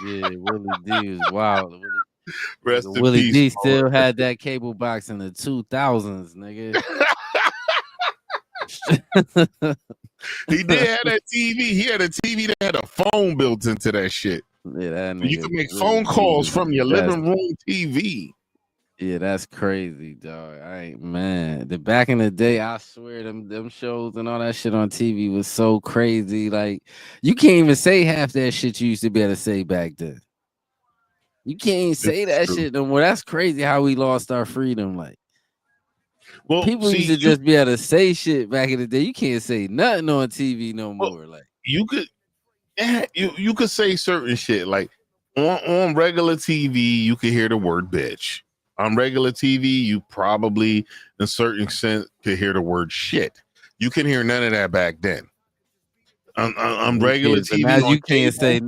Yeah, Willie D is wild. Rest in Willie peace, D still had that cable box in the 2000s, nigga. He did have that TV. He had a TV that had a phone built into that shit. Yeah, that nigga, you can make phone calls from your living room TV. Yeah, that's crazy, dog. The back in the day, I swear them shows and all that shit on TV was so crazy. Like, you can't even say half that shit you used to be able to say back then. You can't even say that shit no more. That's crazy how we lost our freedom. Like, people used to just be able to say shit back in the day. You can't say nothing on TV no more. Like, you could say certain shit. Like on regular TV, you could hear the word bitch. On regular TV, you probably, in a certain extent, could hear the word shit. You can hear none of that back then. On regular TV, now you can't say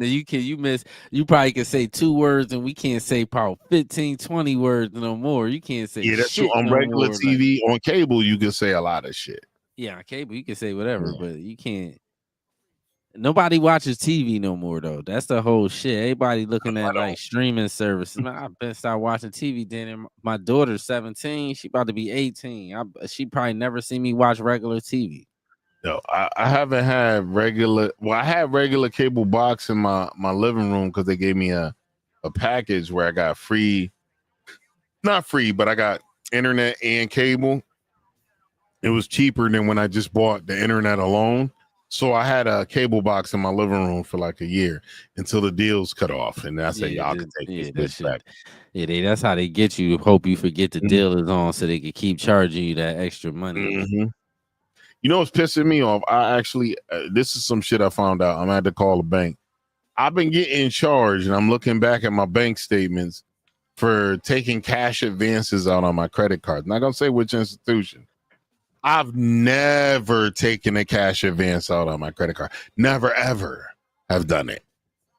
you probably can say 2 words and we can't say probably 15, 20 words no more. You can't say that's shit true. On no regular more, TV, on cable, you can say a lot of shit. Yeah, on cable you can say whatever, but you can't. Nobody watches TV no more though. That's the whole shit. Everybody looking at like streaming services. Man, I been start watching TV. Then my daughter's 17. She about to be 18. She probably never seen me watch regular TV. No, I haven't had regular. Well, I had regular cable box in my living room because they gave me a package where I got free, not free, but I got internet and cable. It was cheaper than when I just bought the internet alone. So I had a cable box in my living room for like a year until the deals cut off, and I said, "Y'all can take this bitch back." Yeah, that's how they get you. Hope you forget the deal is on, so they can keep charging you that extra money. Mm-hmm. You know what's pissing me off? I actually, this is some shit I found out. I'm gonna have to call the bank. I've been getting charged, and I'm looking back at my bank statements for taking cash advances out on my credit card. Not gonna say which institution. I've never taken a cash advance out on my credit card. Never ever have done it.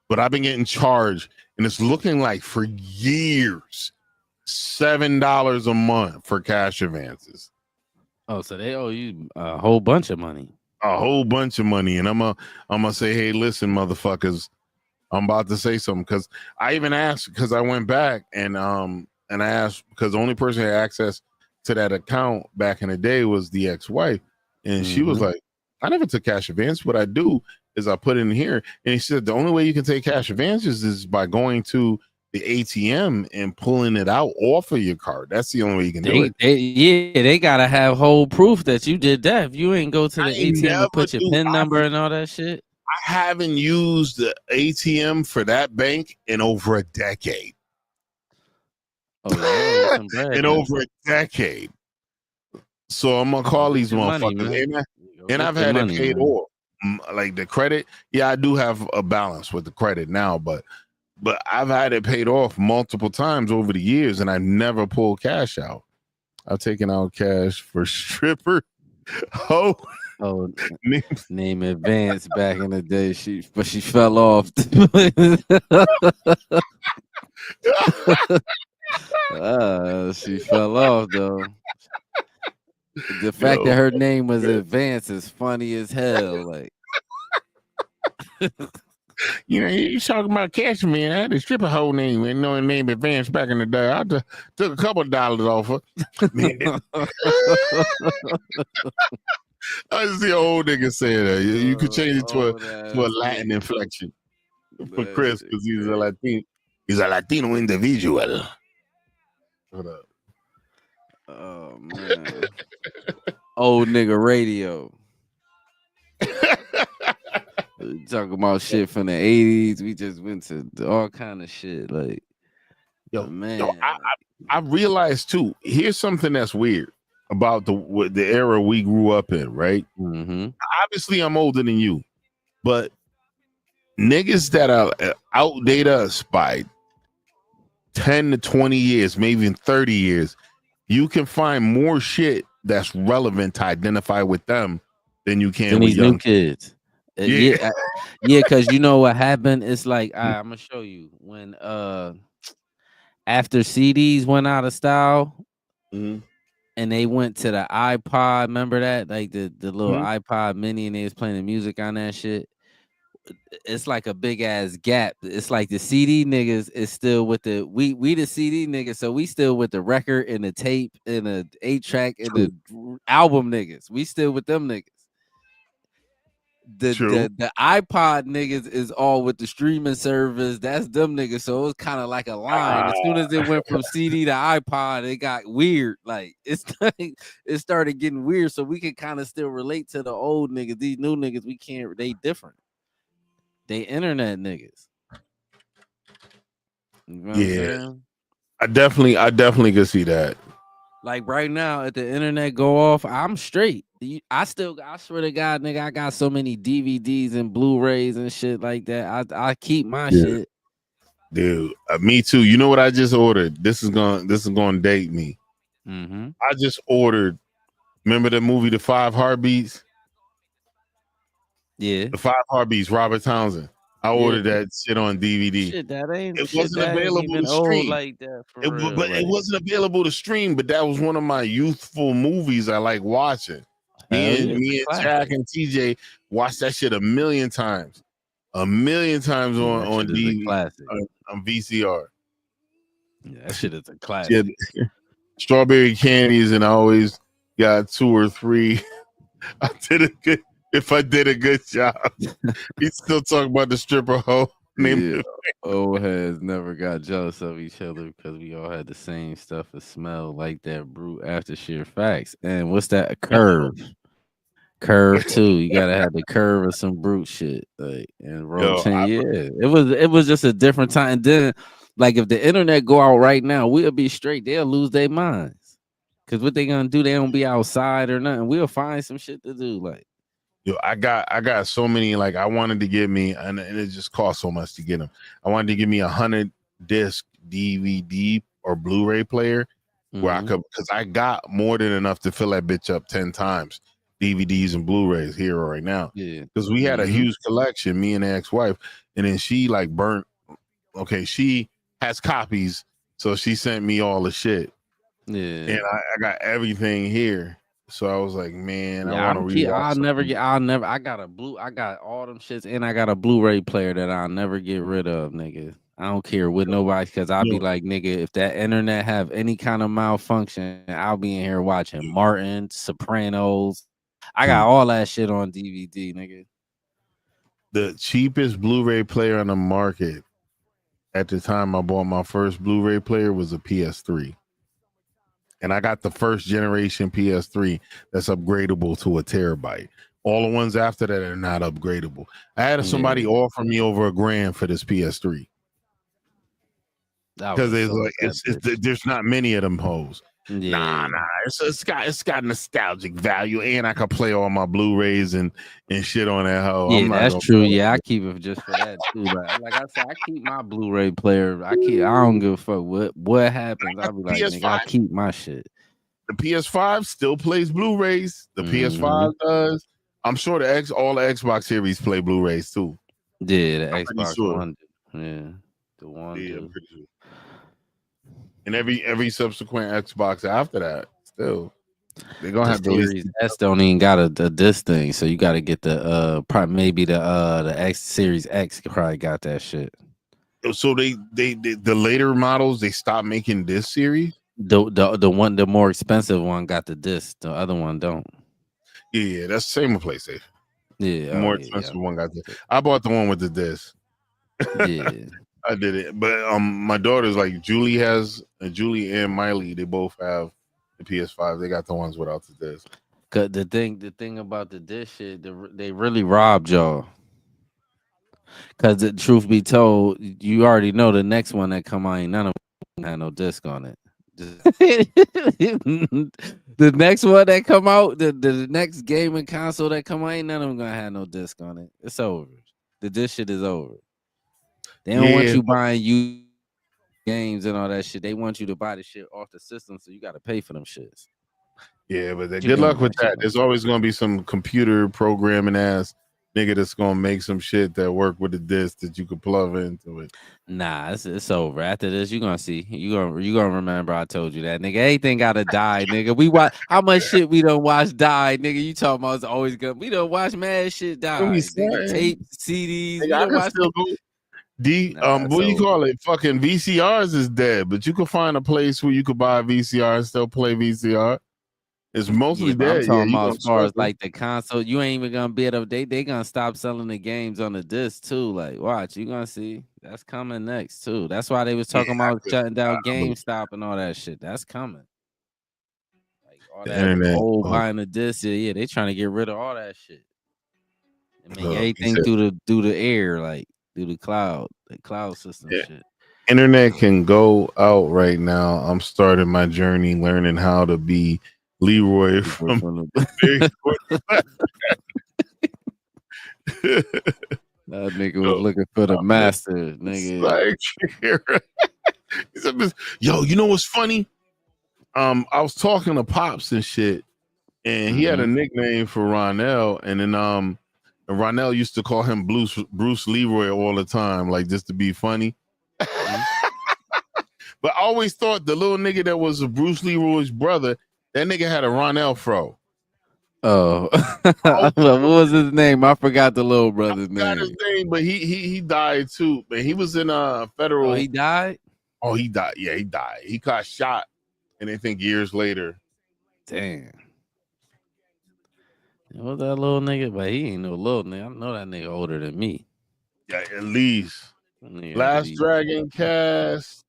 But I've been getting charged, and it's looking like for years $7 a month for cash advances. Oh, so they owe you a whole bunch of money. A whole bunch of money. And I'm gonna say, hey, listen, motherfuckers, I'm about to say something. Cause I even asked, because I went back and I asked, because the only person who had access to that account back in the day was the ex-wife. And she was like, I never took cash advance. What I do is I put it in here. And he said the only way you can take cash advances is by going to the ATM and pulling it out off of your card. That's the only way you can do it. They gotta have whole proof that you did that. If you ain't go to the ATM and put your PIN number and all that shit. I haven't used the ATM for that bank in over a decade. Oh, in over a decade. So I'm gonna call these motherfuckers, and I've had it paid off. Like the credit, yeah, I do have a balance with the credit now, but I've had it paid off multiple times over the years, and I never pulled cash out. I've taken out cash for stripper. Name Advance back in the day. She fell off. She fell off though. The fact that her name was Advance is funny as hell. Like, you talking about cash, man. I had a stripper whole name and no name Advance back in the day. I took a couple of dollars off her. I just see an old nigga saying that. You could change it to a Latin inflection for Chris because he's a Latino. He's a Latino individual. What up? Oh man. Old nigga radio. Talking about shit from the 80s. We just went to all kind of shit. Like, man. I realized too. Here's something that's weird about the era we grew up in, right? Obviously, I'm older than you, but niggas that are outdate us by 10 to 20 years, maybe even 30 years, you can find more shit that's relevant to identify with them than you can with these young new kids. Yeah, because you know what happened? It's like I'm gonna show you when after CDs went out of style, and they went to the iPod. Remember that? Like the little iPod mini, and they was playing the music on that shit. It's like a big ass gap. It's like the CD niggas is still with the we the CD niggas, so we still with the record and the tape and the 8-track and the album niggas. We still with them niggas. The iPod niggas is all with the streaming service. That's them niggas. So it was kind of like a line. As soon as it went from CD to iPod, it got weird. Like it started getting weird. So we can kind of still relate to the old niggas. These new niggas, we can't. They different. They internet niggas. You know what I'm saying? I definitely could see that. Like right now, if the internet go off, I'm straight. I swear to God, nigga, I got so many DVDs and Blu-rays and shit like that. I keep my shit. Dude, me too. You know what I just ordered? This is going to date me. I just ordered. Remember the movie The 5 Heartbeats? Yeah, The 5 Heartbeats, Robert Townsend. I ordered that shit on DVD. Shit, that ain't. It wasn't available to stream like that. It wasn't available to stream. But that was one of my youthful movies I like watching. Me and Jack and TJ watched that shit a million times on DVD, on VCR. Yeah, that shit is a classic. Strawberry candies, and I always got 2 or 3. I did a good. If I did a good job, he's still talking about the stripper hoe. Old heads never got jealous of each other because we all had the same stuff and smell like that brute after sheer facts. And what's that? A curve. Curve too. You gotta have the curve or some brute shit. Like and roll Yo, 10. Yeah. It was just a different time. And then like if the internet go out right now, we'll be straight. They'll lose their minds. Cause what they gonna do, they don't be outside or nothing. We'll find some shit to do. Like yo, I got so many. Like I wanted to get me, and it just cost so much to get them. I wanted to give me 100 disc DVD or Blu-ray player where I could, because I got more than enough to fill that bitch up 10 times. DVDs and Blu-rays here right now. yeah. Because we had a huge collection, me and the ex-wife, and then she like burnt. Okay, she has copies, so she sent me all the shit, Yeah. and I got everything here. So I was like, man, I Yeah, want to rewatch. I got all them shits and I got a Blu-ray player that I'll never get rid of, nigga. I don't care with nobody because I'll be like, nigga, if that internet have any kind of malfunction, I'll be in here watching Martin, Sopranos. I got all that shit on DVD, nigga. The cheapest Blu-ray player on the market at the time I bought my first Blu-ray player was a PS3. And I got the first generation PS3 that's upgradable to a terabyte. All the ones after that are not upgradable. I had somebody offer me over $1,000 for this PS3 because there's not many of them hoes. Yeah. Nah. It's got nostalgic value, and I could play all my Blu-rays and shit on that hoe. Yeah, that's true. Yeah, I keep it just for that too. Like I said, I keep my Blu-ray player. I don't give a fuck what happens. I'll be like, nigga, I keep my shit. The PS5 still plays Blu-rays. The PS5 does. I'm sure all the Xbox series play Blu-rays too. Yeah, the Xbox One. Yeah, the one. Yeah, I'm pretty sure. And every subsequent Xbox after that, still they're gonna have Series S don't even got a disc thing, so you got to get the maybe the X Series X probably got that shit. So they the later models they stopped making this series. The more expensive one got the disc. The other one don't. Yeah, that's the same with PlayStation. Yeah, the more expensive one got the. I bought the one with the disc. Yeah. I did it, but my daughters like Julie and Miley. They both have the PS5. They got the ones without the disc. Cause the thing about the disc shit, they really robbed y'all. Cause the truth be told, you already know the next one that come out ain't none of them had no disc on it. The next one that come out, the next gaming console that come out, ain't none of them gonna have no disc on it. It's over. The disc shit is over. They don't want you buying you games and all that shit. They want you to buy the shit off the system, so you got to pay for them shits. Yeah, but good luck with that. There's always gonna be some computer programming ass nigga that's gonna make some shit that work with the disc that you could plug into it. Nah, it's over. After this, you gonna see. You gonna remember I told you that, nigga. Everything gotta die, nigga. We watch how much shit we don't watch die, nigga. You talking about it's always good. We don't watch mad shit die. Nigga, tape, CDs. Nigga, I can still go. What do you call it? Fucking VCRs is dead, but you can find a place where you could buy a VCR and still play VCR. It's mostly dead. I'm talking about as far as like the console, you ain't even gonna be able to. They gonna stop selling the games on the disc too. Like, watch, you gonna see that's coming next too. That's why they was talking about shutting down GameStop and all that shit. That's coming. Like all that internet, buying the disc, yeah, they trying to get rid of all that shit. I mean, everything through the air, like through the cloud system shit. Internet can go out right now. I'm starting my journey learning how to be Leroy from the That nigga was looking for the master, nigga. Like, yo, you know what's funny? I was talking to Pops and shit, and he had a nickname for Ronell, and then Ronell used to call him Bruce Leroy all the time, like just to be funny. But I always thought the little nigga that was Bruce Leroy's brother, that nigga had a Ronell fro. Oh, what was his name? I forgot the little brother's name. His name, but he died too. But he was in federal. Oh, he died. Oh, he died. Yeah, he died. He got shot, and I think years later. Damn. What that little nigga? But he ain't no little nigga. I know that nigga older than me. Yeah, at least. Last Dragon cast.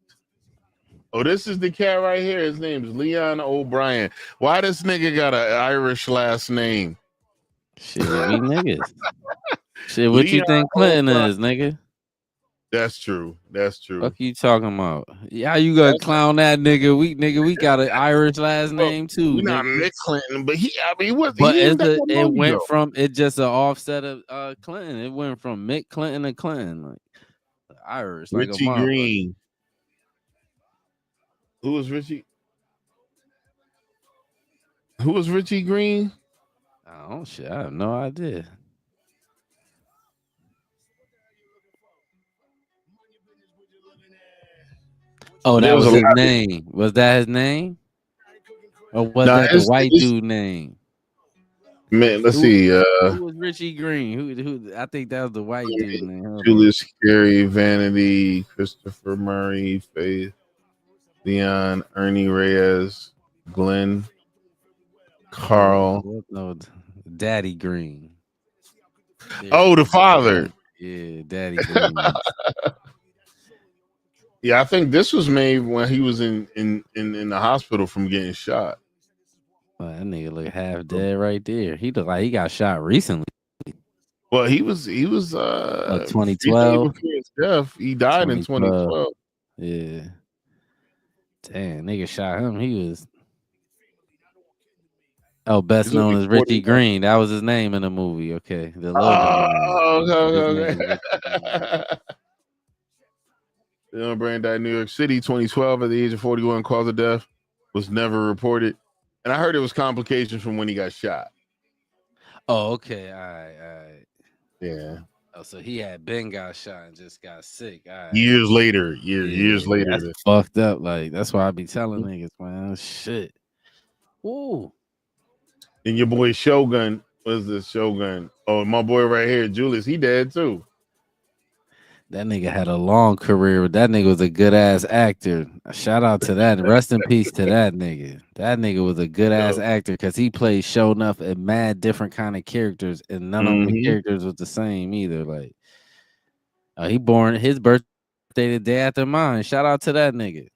Oh, this is the cat right here. His name is Leon O'Brien. Why this nigga got an Irish last name? Shit, we niggas. Shit, what you think Clinton is, nigga? That's true. That's true. What you talking about? Yeah, you gonna clown that nigga? We got an Irish last name too. We not Mick Clinton, but he went from it just an offset of Clinton. It went from Mick Clinton to Clinton, like Irish, like Richie a motherfucker. Green. Who was Richie? Who was Richie Green? Oh shit, I have no idea. Oh, that was his name. Was that his name? Or was that the white dude name? Man, let's see. Who was Richie Green? Who? I think that was the white dude name. Julius Carey, Vanity, Christopher Murray, Faith, Leon, Ernie Reyes, Glenn, Carl. No, Daddy Green. Oh, the father. Yeah, Daddy Green. Yeah, I think this was made when he was in the hospital from getting shot. Well, that nigga look half dead right there. He look like he got shot recently. Well, he was 2012. His death. He died in 2012. Yeah. Damn, nigga shot him. He was best known as Richie Green. That was his name in the movie. Okay. The okay. Dylan Brand died in New York City, 2012, at the age of 41. Cause of death was never reported. And I heard it was complications from when he got shot. Oh, okay. All right. Yeah. Oh, so he had been got shot and just got sick. All right. Years later. Years later. That's fucked up. Like, that's why I be telling niggas, man. Shit. Ooh. And your boy Shogun, what's this Shogun? Oh, my boy right here, Julius, he dead too. That nigga had a long career. That nigga was a good ass actor. Shout out to that. Rest in peace to that nigga. That nigga was a good ass actor because he played show enough and mad different kind of characters, and none of the characters was the same either. Like, he born his birthday the day after mine. Shout out to that nigga.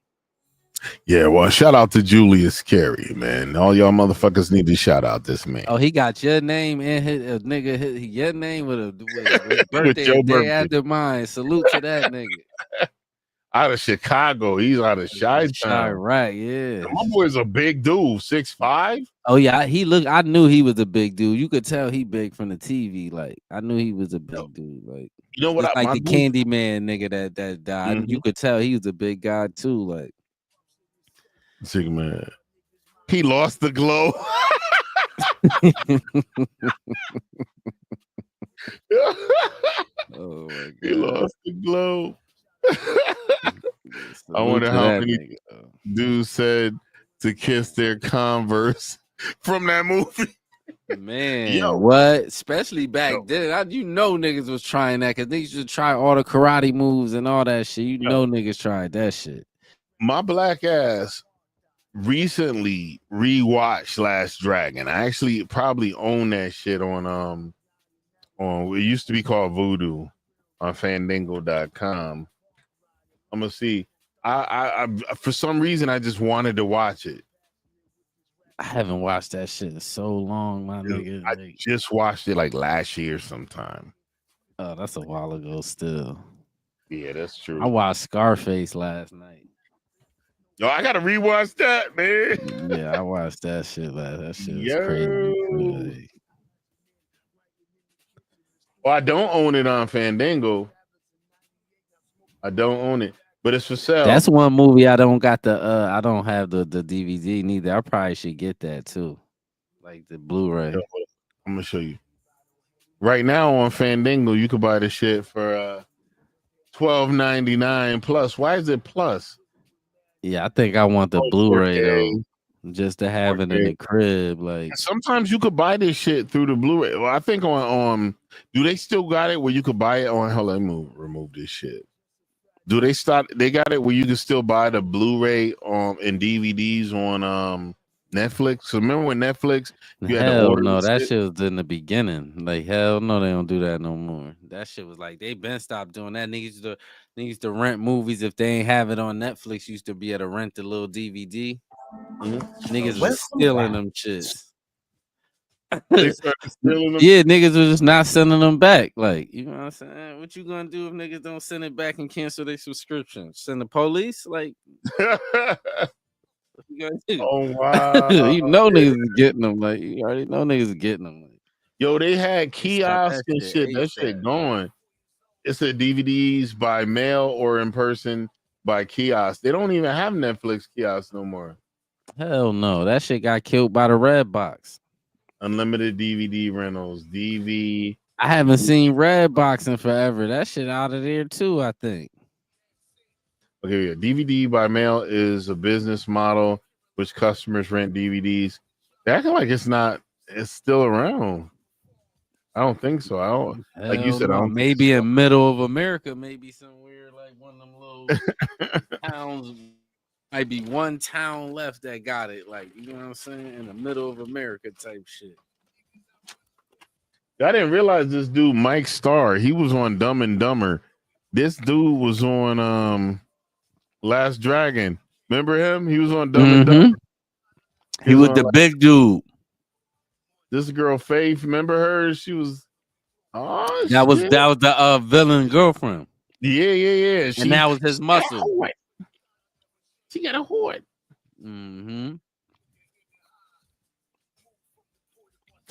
Yeah, well, shout out to Julius Carey, man. All y'all motherfuckers need to shout out this man. Oh, he got your name and his nigga, your name with birthday the day after mine. Salute to that nigga. Out of Chicago, he's out of Chi-Town. Right, yeah. My boy's a big dude, 6'5". Oh yeah, I knew he was a big dude. You could tell he big from the TV. Like, I knew he was a big dude. Like, you know what? Like the Candyman nigga that died. You could tell he was a big guy too. Like, man, he lost the glow. Oh my God. He lost the glow. I wonder how many dudes said to kiss their Converse from that movie. Man, what? Especially back then. Niggas was trying that because niggas used to try all the karate moves and all that shit. Niggas tried that shit. My black ass recently rewatched Last Dragon. I actually probably own that shit on it used to be called Voodoo on Fandango.com. I'm gonna see. I for some reason I just wanted to watch it. I haven't watched that shit in so long, my nigga. I just watched it like last year sometime. Oh, that's a while ago still. Yeah, that's true. I watched Scarface last night. Yo, I gotta rewatch that, man. Yeah, I watched that shit that shit was crazy. Well, I don't own it on Fandango. I don't own it, but it's for sale. That's one movie I don't got I don't have the DVD neither. I probably should get that too. Like the Blu-ray. I'm gonna show you. Right now on Fandango, you could buy the shit for $12.99 plus. Why is it plus? Yeah, I think I want the Blu-ray though, just to have it in the crib. Like, sometimes you could buy this shit through the Blu-ray. Well, I think on do they still got it where you could buy it on? Hold on, let me remove this shit. Do they start? They got it where you can still buy the Blu-ray and DVDs on Netflix. So remember when Netflix? Hell no, that shit was in the beginning. Like, hell no, they don't do that no more. That shit was like they been stopped doing that. Niggas used to rent movies if they ain't have it on Netflix. Used to be able to rent the little DVD. Niggas was stealing them shits. They started stealing them. Yeah, niggas was just not sending them back. Like, you know what I'm saying? What you gonna do if niggas don't send it back and cancel their subscription? Send the police? Like, what you gonna do? Oh wow! You know niggas is getting them. Like, you already know niggas is getting them. Like, Yo, they had stop kiosks that and shit. shit. That shit going. It said DVDs by mail or in person by kiosk. They don't even have Netflix kiosks no more. Hell no, that shit got killed by the red box. Unlimited DVD rentals, DV. I haven't seen red box in forever. That shit out of there too, I think. Okay, yeah. DVD by mail is a business model which customers rent DVDs. They acting like it's still around. I don't think so. I don't like you said. No. I don't maybe think so. in middle of America, maybe somewhere like one of them little towns. Might be one town left that got it. Like, you know what I'm saying? In the middle of America type shit. I didn't realize this dude Mike Starr. He was on Dumb and Dumber. This dude was on Last Dragon. Remember him? He was on Dumb and Dumber. He was the big dude. This girl Faith, remember her? She was that was the villain girlfriend. Yeah. And that was his muscle. She got a hoard. Mm-hmm.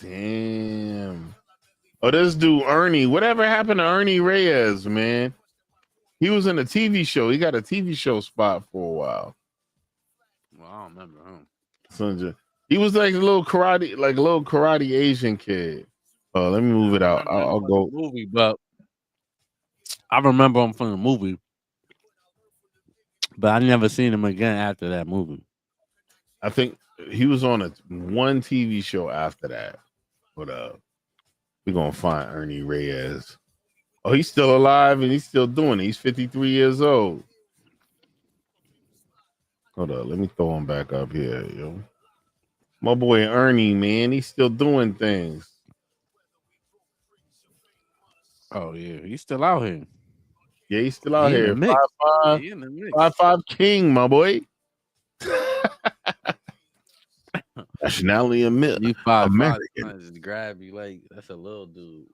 Damn. Oh, this dude Ernie. Whatever happened to Ernie Reyes, man? He was in a TV show. He got a TV show spot for a while. Well, I don't remember him. He was like a little karate Asian kid. Oh, let me move it out. I'll go. Movie, but I remember him from the movie, but I never seen him again after that movie. I think he was on one TV show after that. But we're gonna find Ernie Reyes. Oh, he's still alive and he's still doing it. He's 53 years old. Hold up, let me throw him back up here, yo. My boy Ernie, man, he's still doing things. Oh yeah, he's still out here. Yeah, he's still out here. 5'5" king, my boy. Nationality You 5'5", just grab you like that's a little dude.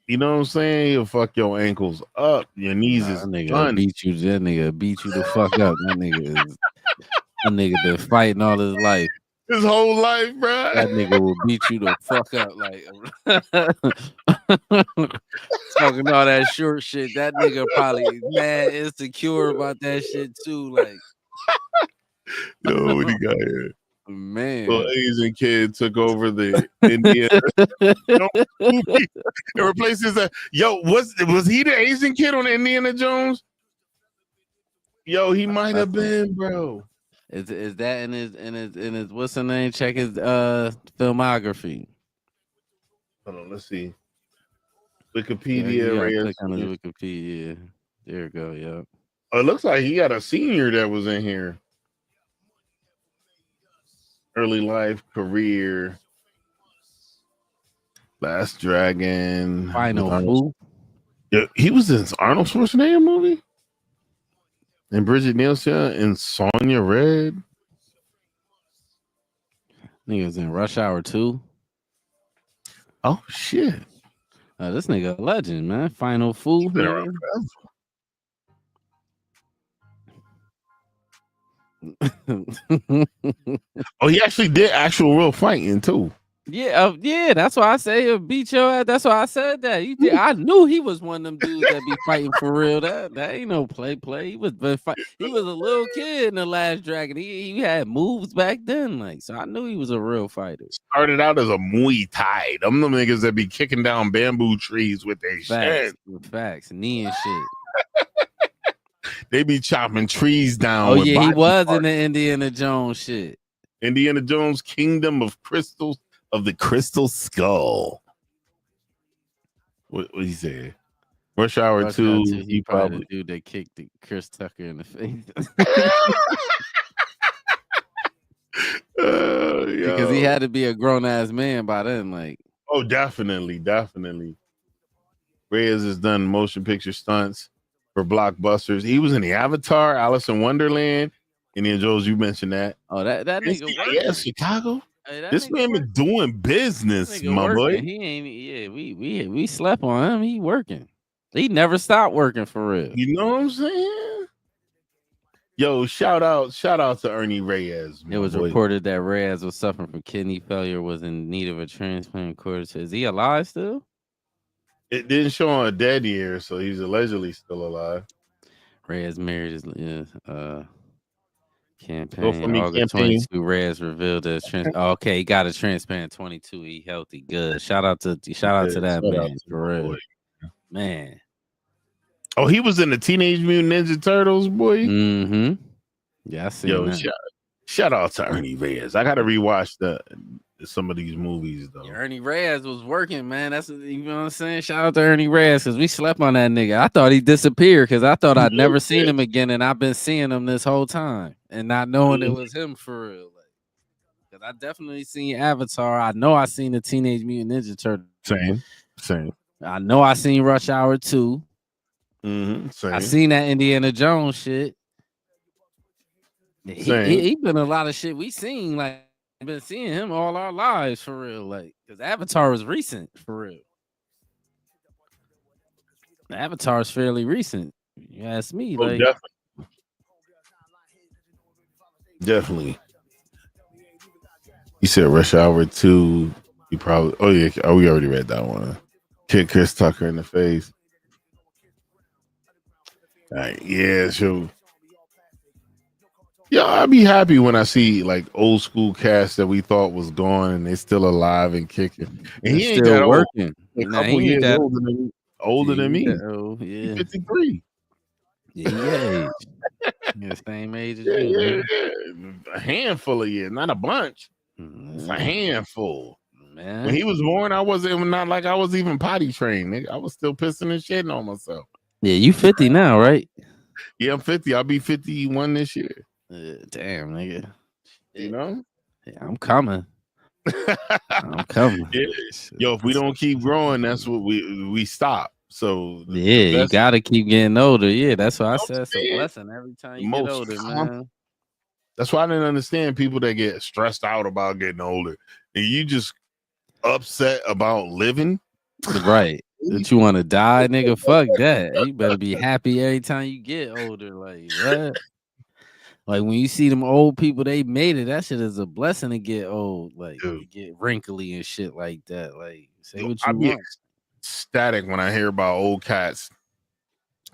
You know what I'm saying? He'll fuck your ankles up. Your knees is that nigga done. beat you. That nigga beat you the fuck up. That nigga been fighting all his life. His whole life, bro. That nigga will beat you the fuck up. Like talking all that short shit. That nigga probably mad insecure about that shit too. Like, yo, what he got here? Man, little Asian kid took over the Indiana movie and replaces that. Yo, was he the Asian kid on Indiana Jones? Yo, he might have been, bro. Is that in his what's the name? Check his filmography. Hold on, let's see. Wikipedia. Click on his Wikipedia. There you go. Yeah. Oh, it looks like he got a senior that was in here. Early life, career, Last Dragon, Final Fool. Yeah, he was in Arnold Schwarzenegger movie, and Bridget Nielsen and Sonya Red. Niggas in Rush Hour 2. Oh shit! This nigga a legend, man. Final Fool. Oh, he actually did actual real fighting too. Yeah, that's why I say he'll beat your ass. That's why I said that. I knew he was one of them dudes that be fighting for real. That ain't no play. He was He was a little kid in the Last Dragon. He had moves back then, like, so I knew he was a real fighter. Started out as a Muay Thai. Them niggas that be kicking down bamboo trees with their shit. Facts, knee and shit. They be chopping trees down. Oh yeah, he was in the Indiana Jones shit. Indiana Jones Kingdom of Crystals of the Crystal Skull. What he said? Rush Hour 2. He probably the dude that kicked Chris Tucker in the face. Because he had to be a grown ass man by then. Like, oh, definitely. Reyes has done motion picture stunts for blockbusters. He was in the Avatar, Alice in Wonderland, Indiana Jones. You mentioned that. Oh, that nigga. Yeah, Chicago. This man been doing business, my boy. He ain't. Yeah, we slept on him. He working. He never stopped working for real. You know what I'm saying? Yo, shout out to Ernie Reyes. It was reported that Reyes was suffering from kidney failure, was in need of a transplant. Is he alive still? It didn't show on a dead year, so he's allegedly still alive. Reyes married his campaign. August 22, Reyes revealed his okay, he got a transplant 22. He healthy, good. Shout out to that man for real. Man. Oh, he was in the Teenage Mutant Ninja Turtles, boy. Mm-hmm. Yeah, I seen that. Shout out to Ernie Reyes. I gotta rewatch some of these movies though. Yeah, Ernie Reyes was working, man. That's what, you know what I'm saying. Shout out to Ernie Reyes because we slept on that nigga. I thought he disappeared because I thought I'd never seen him again, and I've been seeing him this whole time and not knowing it was him for real. Because I definitely seen Avatar. I know I seen the Teenage Mutant Ninja Turtles. Same. I know I seen Rush Hour 2. Same. I seen that Indiana Jones shit. He been a lot of shit we seen. Like, been seeing him all our lives for real. Like, because Avatar was recent for real. Avatar is fairly recent. You ask me, like, definitely. You said Rush Hour 2. You probably. Oh yeah. Oh, we already read that one. Kick Chris Tucker in the face. Yeah, sure. Yeah, I'd be happy when I see like old school cast that we thought was gone and they're still alive and kicking. And he ain't that working. Old. A couple years older than me. Yeah. 53. Yeah. Same age as you. Yeah. A handful of years, not a bunch. It's a handful. Man. When he was born, I was even potty trained. Nigga. I was still pissing and shitting on myself. Yeah, you 50 now, right? Yeah, I'm 50. I'll be 51 this year. Damn, nigga. You know? Yeah, I'm coming. I'm coming. Yeah. Yo, if we don't keep growing, that's what we stop. So you gotta keep getting older. Yeah, that's why I said it's a blessing every time you get older, man. That's why I didn't understand people that get stressed out about getting older. And you just upset about living. Right. That you want to die, nigga. Fuck that. You better be happy every time you get older. Like, what? Like when you see them old people, they made it. That shit is a blessing to get old, like to get wrinkly and shit like that. Like, say what you want. Ecstatic when I hear about old cats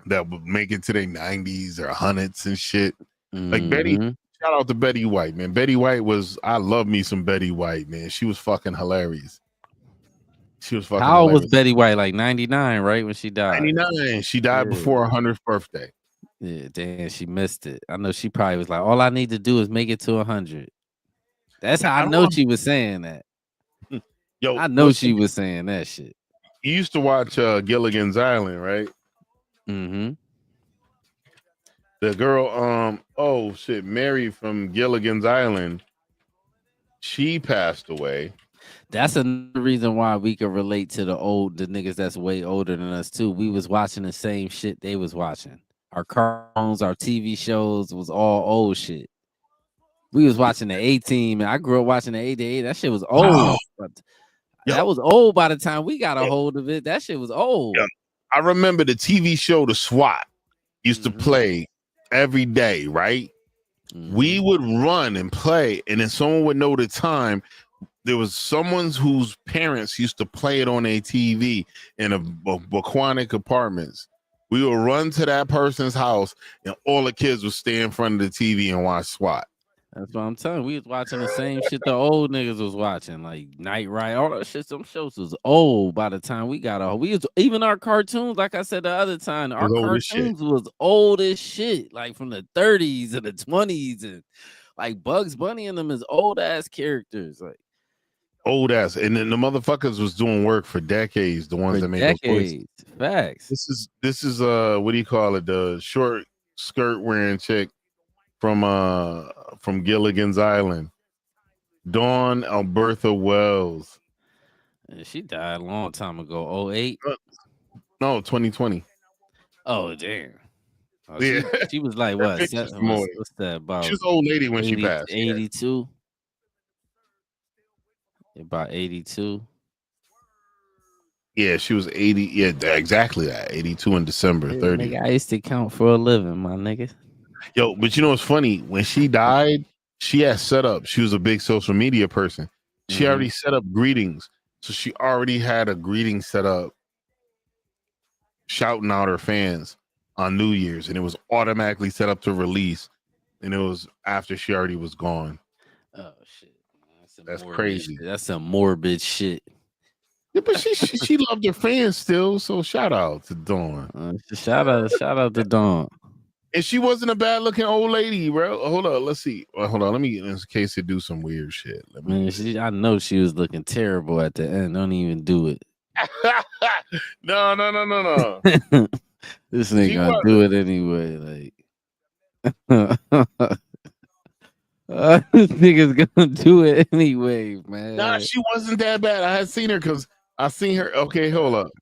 that would make it to their 90s or 100s and shit. Like Betty. Shout out to Betty White, man. Betty White I love me some Betty White, man. She was fucking hilarious. How old was Betty White? Like 99, right? When she died. 99. She died before her 100th birthday. Yeah, damn, she missed it. I know she probably was like, all I need to do is make it to 100. That's how I know she was saying that. Yo, I know she was saying that shit. You used to watch Gilligan's Island, right? Mm-hmm. The girl, Mary from Gilligan's Island, she passed away. That's another reason why we can relate to the niggas that's way older than us too. We was watching the same shit they was watching. Our cartoons, our TV shows was all old shit. We was watching the A-Team, and I grew up watching the 88. That shit was old. But that was old by the time we got a hold of it. That shit was old. Yeah. I remember the TV show The SWAT used to play every day, right? We would run and play, and then someone would know the time. There was someone whose parents used to play it on a TV in a Bucquanic Apartments. We would run to that person's house, and all the kids would stay in front of the TV and watch SWAT. That's what I'm telling you. We was watching the same shit the old niggas was watching, like Night Ride, all that shit. Some shows was old by the time we got old. Even our cartoons, like I said the other time, our cartoons was old as shit, like from the 30s and the 20s, and like Bugs Bunny and them is old ass characters, like. Old ass, and then the motherfuckers was doing work for decades. The ones that made those voices. Facts. This is what do you call it? The short skirt wearing chick from Gilligan's Island, Dawn Alberta Wells. She died a long time ago. 08? No, 2020. Oh damn. Oh, yeah. She was like what? What's that about? She was an old lady when she passed. 82. About 82. Yeah, she was 80. Yeah, exactly that. 82 in December 30th. Nigga, I used to count for a living, my nigga. Yo, but you know what's funny? When she died, she had set up. She was a big social media person. She already set up greetings. So she already had a greeting set up shouting out her fans on New Year's, and it was automatically set up to release. And it was after she already was gone. Oh shit. That's crazy. That's some morbid shit. Yeah, but she loved her fans still. So shout out to Dawn. Shout out to Dawn. And she wasn't a bad looking old lady, bro. Hold on, let's see. Hold on, let me in case it do some weird shit. I know she was looking terrible at the end. Don't even do it. No. This nigga gonna do it anyway. Like this nigga's gonna do it anyway, man. Nah, she wasn't that bad. I had seen her because I seen her. Okay, hold up.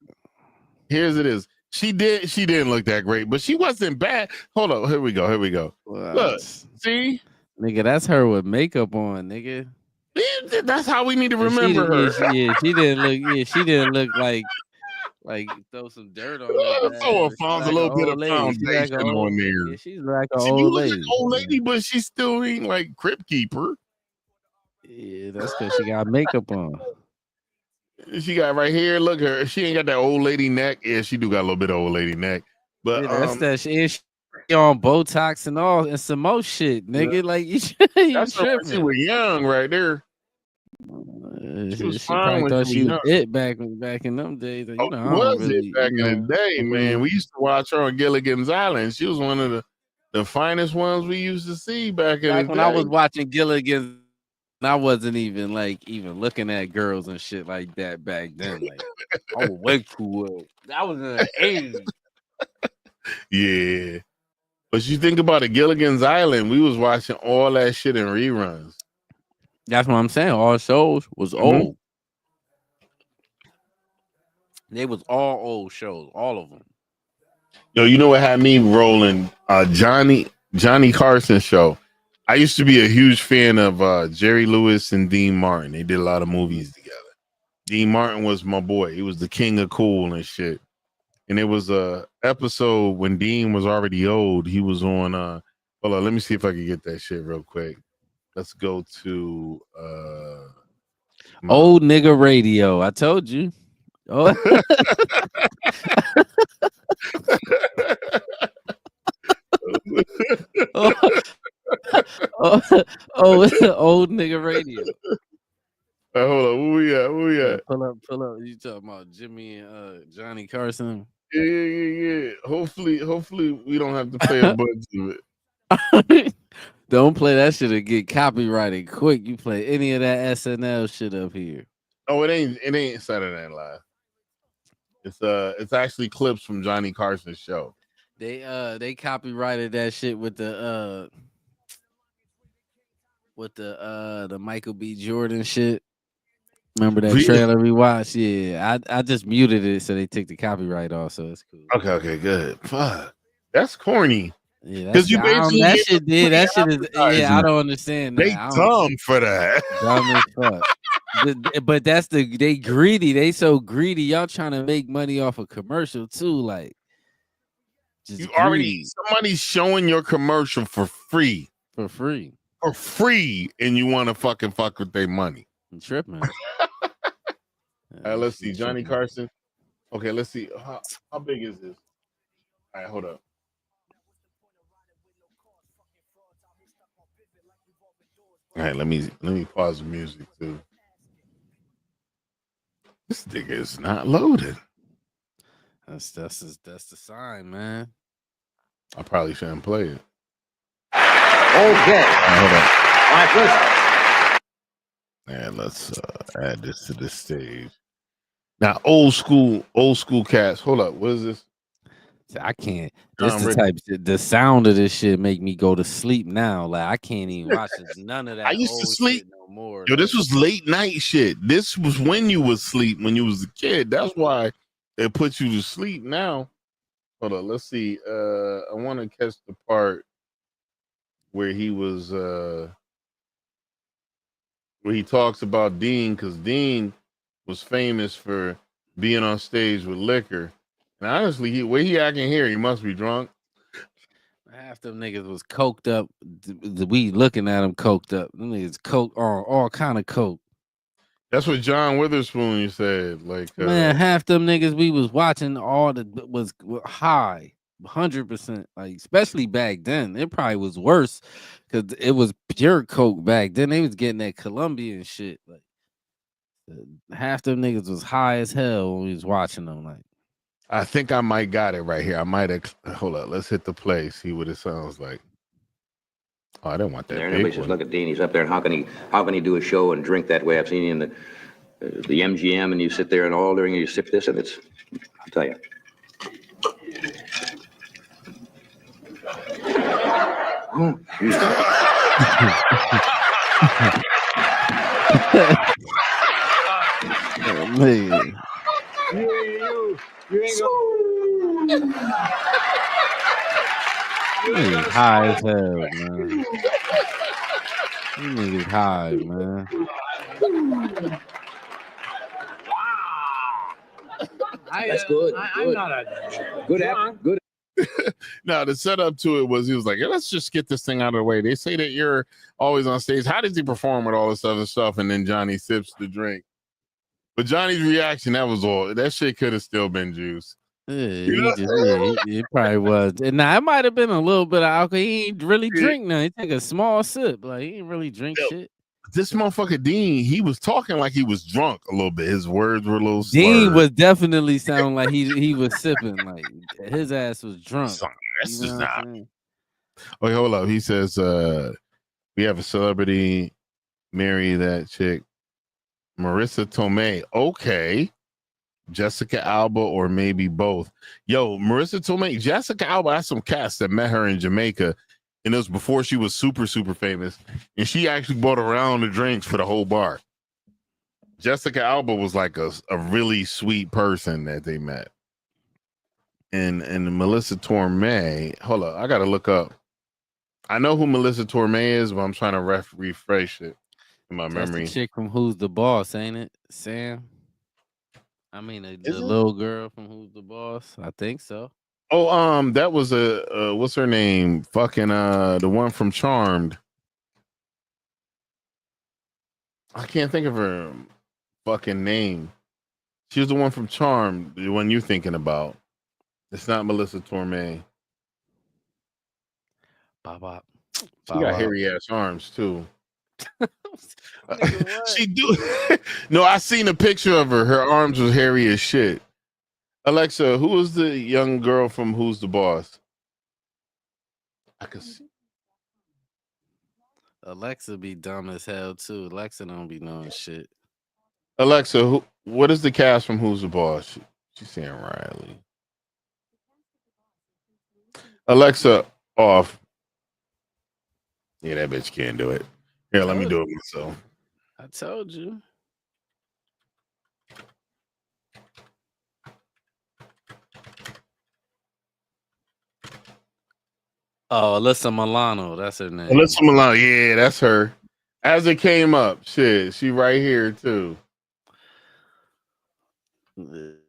Here's it is. She didn't look that great, but she wasn't bad. Hold up. Here we go. Well, look, see? Nigga, that's her with makeup on, nigga. Yeah, that's how we need to remember her. She didn't look like throw some dirt on her. Someone found a little bit of foundation on there. Yeah, she's like an old lady. An old lady, but she still ain't like Crypt Keeper. Yeah, that's because she got makeup on. She got right here. Look her. She ain't got that old lady neck. Yeah, she do got a little bit of old lady neck. But yeah, that's that shit. She on Botox and all and some more shit, nigga. Yeah. Like you that's tripping. She was young right there. She probably thought she was it back in them days. You know, was it back in the day, man? We used to watch her on Gilligan's Island. She was one of the finest ones we used to see back in the day. When I was watching Gilligan's, I wasn't even looking at girls and shit like that back then. Like I was way too old. That was in the 80s. Yeah. But you think about it, Gilligan's Island, we was watching all that shit in reruns. That's what I'm saying. All shows was old. They was all old shows, all of them. Yo, you know what had me rolling? Johnny Carson show. I used to be a huge fan of Jerry Lewis and Dean Martin. They did a lot of movies together. Dean Martin was my boy. He was the king of cool and shit. And it was a episode when Dean was already old. He was on hold on, let me see if I can get that shit real quick. Let's go to old nigga radio. I told you. Oh. Old nigga radio. Hold on, where we at? Pull up. You talking about Jimmy and Johnny Carson? Yeah. Hopefully we don't have to pay a bunch of it. Don't play that shit or get copyrighted quick. You play any of that SNL shit up here. Oh, it ain't Saturday Night Live. It's actually clips from Johnny Carson's show. They copyrighted that shit with the Michael B. Jordan shit. Remember that trailer we watched? Yeah, I just muted it so they took the copyright off, so it's cool. Okay, good. Fuck, that's corny. Yeah, because you basically that shit is. Yeah, I don't understand that. They dumb for that. Dumb as fuck. But that's they greedy. They so greedy. Y'all trying to make money off a commercial too, like. You already somebody's showing your commercial for free, and you want to fuck with their money. I'm tripping. Let's see, Johnny Carson. Okay, let's see how big is this. All right, hold up. All right, let me pause the music too. This nigga is not loaded. That's the sign, man. I probably shouldn't play it. Okay. Hold up. My first. And let's add this to the stage. Now, old school cats. Hold up. What is this? I can't. This the type. The sound of this shit make me go to sleep now. Like I can't even watch none of that. I used to sleep no more. Yo, this was late night shit. This was when you was asleep when you was a kid. That's why it put you to sleep now. Hold on. Let's see. I want to catch the part where he was where he talks about Dean, because Dean was famous for being on stage with liquor. And honestly, way he acting here, he must be drunk. Half them niggas was coked up. We looking at them coked up. Them niggas coke, all kind of coke. That's what John Witherspoon said. Like, man, half them niggas we was watching was high, 100%. Like, especially back then, it probably was worse because it was pure coke back then. They was getting that Colombian shit. Like, half them niggas was high as hell when we was watching them. Like, I think I might got it right here. I might have. Hold up. Let's hit the play. See what it sounds like. Oh, I didn't want that. Everybody says, "Look at Dean. He's up there, and how can he do a show and drink that way?" I've seen you in the MGM, and you sit there and all during you sip this, and it's. I'll tell you. Oh, man. You ain't gonna. Niggas high as hell, man. You niggas high, man. that's good. I'm not a Good. Now the setup to it was he was like, hey, let's just get this thing out of the way. They say that you're always on stage. How does he perform with all this other stuff? And then Johnny sips the drink. But Johnny's reaction, that was all. That shit could have still been juice. Yeah, it probably was. And now it might have been a little bit of alcohol. He ain't really drink now. He take a small sip. Like, he ain't really drink shit. This motherfucker Dean, he was talking like he was drunk a little bit. His words were a little slurred. Dean was definitely sounding like he was sipping. Like, his ass was drunk. That's just not. Okay, hold up. He says, we have a celebrity marry that chick, Marissa Tomei. Okay. Jessica Alba or maybe both. Yo, Marissa Tomei, Jessica Alba has some cats that met her in Jamaica, and it was before she was super, super famous. And she actually bought a round of drinks for the whole bar. Jessica Alba was like a really sweet person that they met. And Melissa Tomei, hold up, I gotta look up. I know who Melissa Tomei is, but I'm trying to refresh it in my memory. The chick from Who's the Boss, ain't it? Sam? I mean, the little girl from Who's the Boss? I think so. Oh, that was what's her name? Fucking the one from Charmed. I can't think of her fucking name. She was the one from Charmed, the one you're thinking about. It's not Melissa Tomei. She got hairy ass arms too. She do. No, I seen a picture of her. Her arms was hairy as shit. Alexa, who is the young girl from Who's the Boss? I can see. Alexa be dumb as hell too. Alexa don't be knowing shit. Alexa, what is the cast from Who's the Boss? She's saying Riley. Alexa, off. Yeah, that bitch can't do it. Here, let me do it myself. I told you. Oh, Alyssa Milano, that's her name. Alyssa Milano, yeah, that's her. As it came up, shit, she right here too.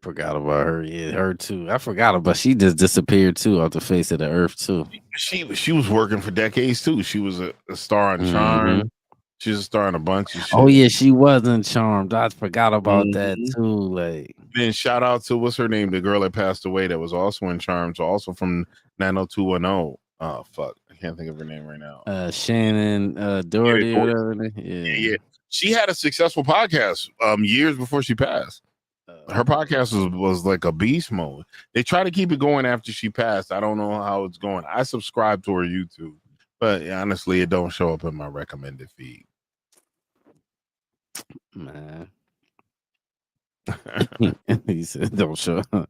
Forgot about her. Yeah, her too. I forgot about. She just disappeared too off the face of the earth too. She was working for decades too. She was a star on Charmed. She was a star in a bunch of shit. Oh yeah, she wasn't Charmed. I forgot about that too. Like, then shout out to what's her name, the girl that passed away that was also in Charmed, so also from 90210. Oh fuck, I can't think of her name right now. Shannon Doherty or whatever. Yeah. She had a successful podcast years before she passed. Her podcast was like a beast mode. They try to keep it going after she passed. I don't know how it's going. I subscribe to her YouTube, but honestly, it don't show up in my recommended feed. Man, he said don't show up.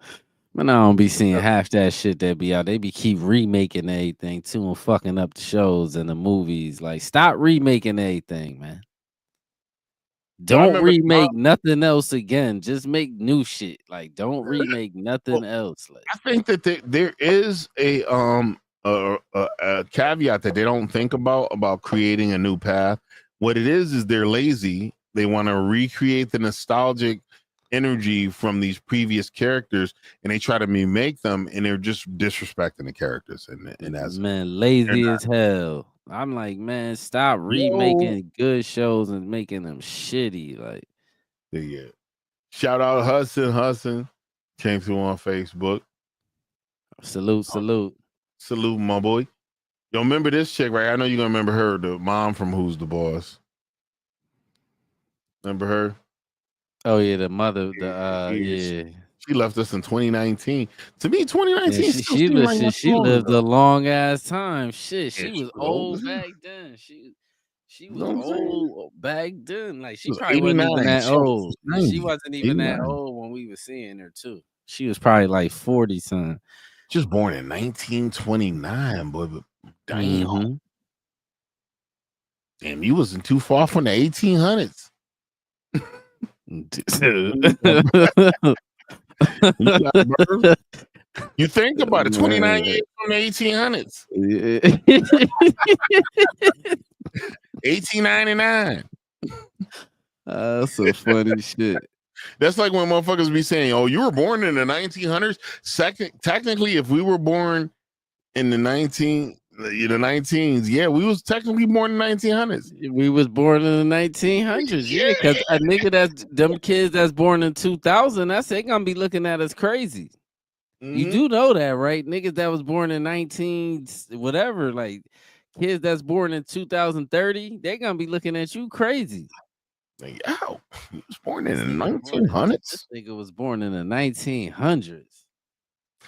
Man, I don't be seeing half that shit that be out. They be keep remaking everything too and fucking up the shows and the movies. Like, stop remaking everything, man. Don't remake nothing else again. Just make new shit. Like, don't remake nothing else. Like, I think that there is a caveat that they don't think about creating a new path. What it is they're lazy. They want to recreate the nostalgic energy from these previous characters, and they try to remake them, and they're just disrespecting the characters. And that's man, lazy as hell. I'm like, man, stop remaking good shows and making them shitty. Like, yeah. Shout out Hudson came through on Facebook. Salute, my boy. You remember this chick, right? I know you're gonna remember her, the mom from Who's the Boss. Remember her? Oh yeah, the mother. Yeah. She left us in 2019. To me, 2019 yeah, she lived a long ass time. Shit, she was old back then. She was old back then. Like she probably wasn't even that old. She wasn't even that old when we were seeing her too. She was probably like 40 son. She was born in 1929, boy. But damn. Mm-hmm. Damn, you wasn't too far from the 1800s. You think about it, 29 years from the 1800s. 1899. That's some funny shit. That's like when motherfuckers be saying, "Oh, you were born in the 1900s." Technically, if we were born in the 19s, yeah, we was technically born in the 1900s. We was born in the 1900s, yeah, because a nigga that's them kids that's born in 2000, that's they gonna be looking at us crazy. Mm-hmm. You do know that, right? Niggas that was born in 19 whatever, like kids that's born in 2030, they gonna be looking at you crazy. Like, ow, he was born in the 1900s. This nigga was born in the 1900s.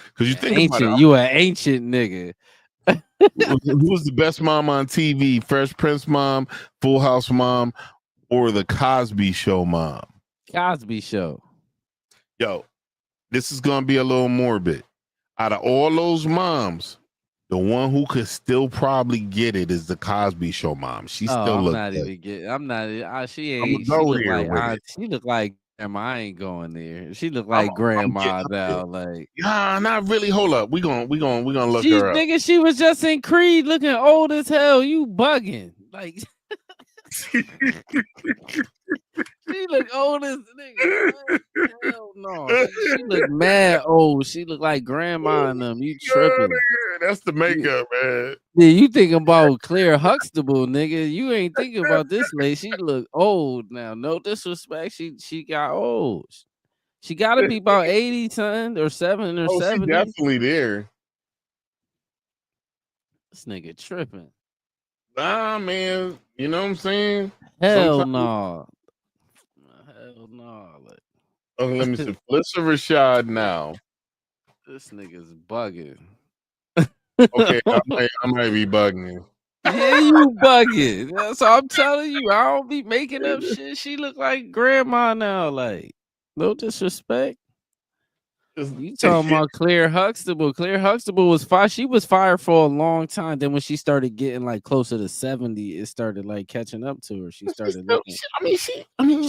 Because you think ancient, about it, you an ancient nigga. Who was the best mom on TV? Fresh Prince mom, Full House mom, or the Cosby Show mom? Cosby Show. Yo, this is gonna be a little morbid. Out of all those moms, the one who could still probably get it is the Cosby Show mom. She still looks. She ain't. She look like grandma. I ain't going there. She look like grandma now. Like, nah, not really. Hold up. We gonna look her up. Nigga, she was just in Creed, looking old as hell. You bugging? Like, she look old as nigga. Hell no. She look mad old. She look like grandma and them. You tripping? That's the makeup, man. Yeah, you thinking about Claire Huxtable, nigga. You ain't thinking about this lady. She look old now. No disrespect. She got old. She gotta be about 80, son, or 7 or 70. She definitely there. This nigga tripping. Nah, man. You know what I'm saying? Hell no. Hell no. Like, okay, let me see. Melissa Rashad now. This nigga's bugging. Okay, I might be bugging. Yeah, you bugging. That's all I'm telling you. I don't be making up shit. She look like grandma now. Like, no disrespect. You talking about Claire Huxtable? Claire Huxtable was fired. She was fired for a long time. Then when she started getting like closer to 70, it started like catching up to her. She started looking.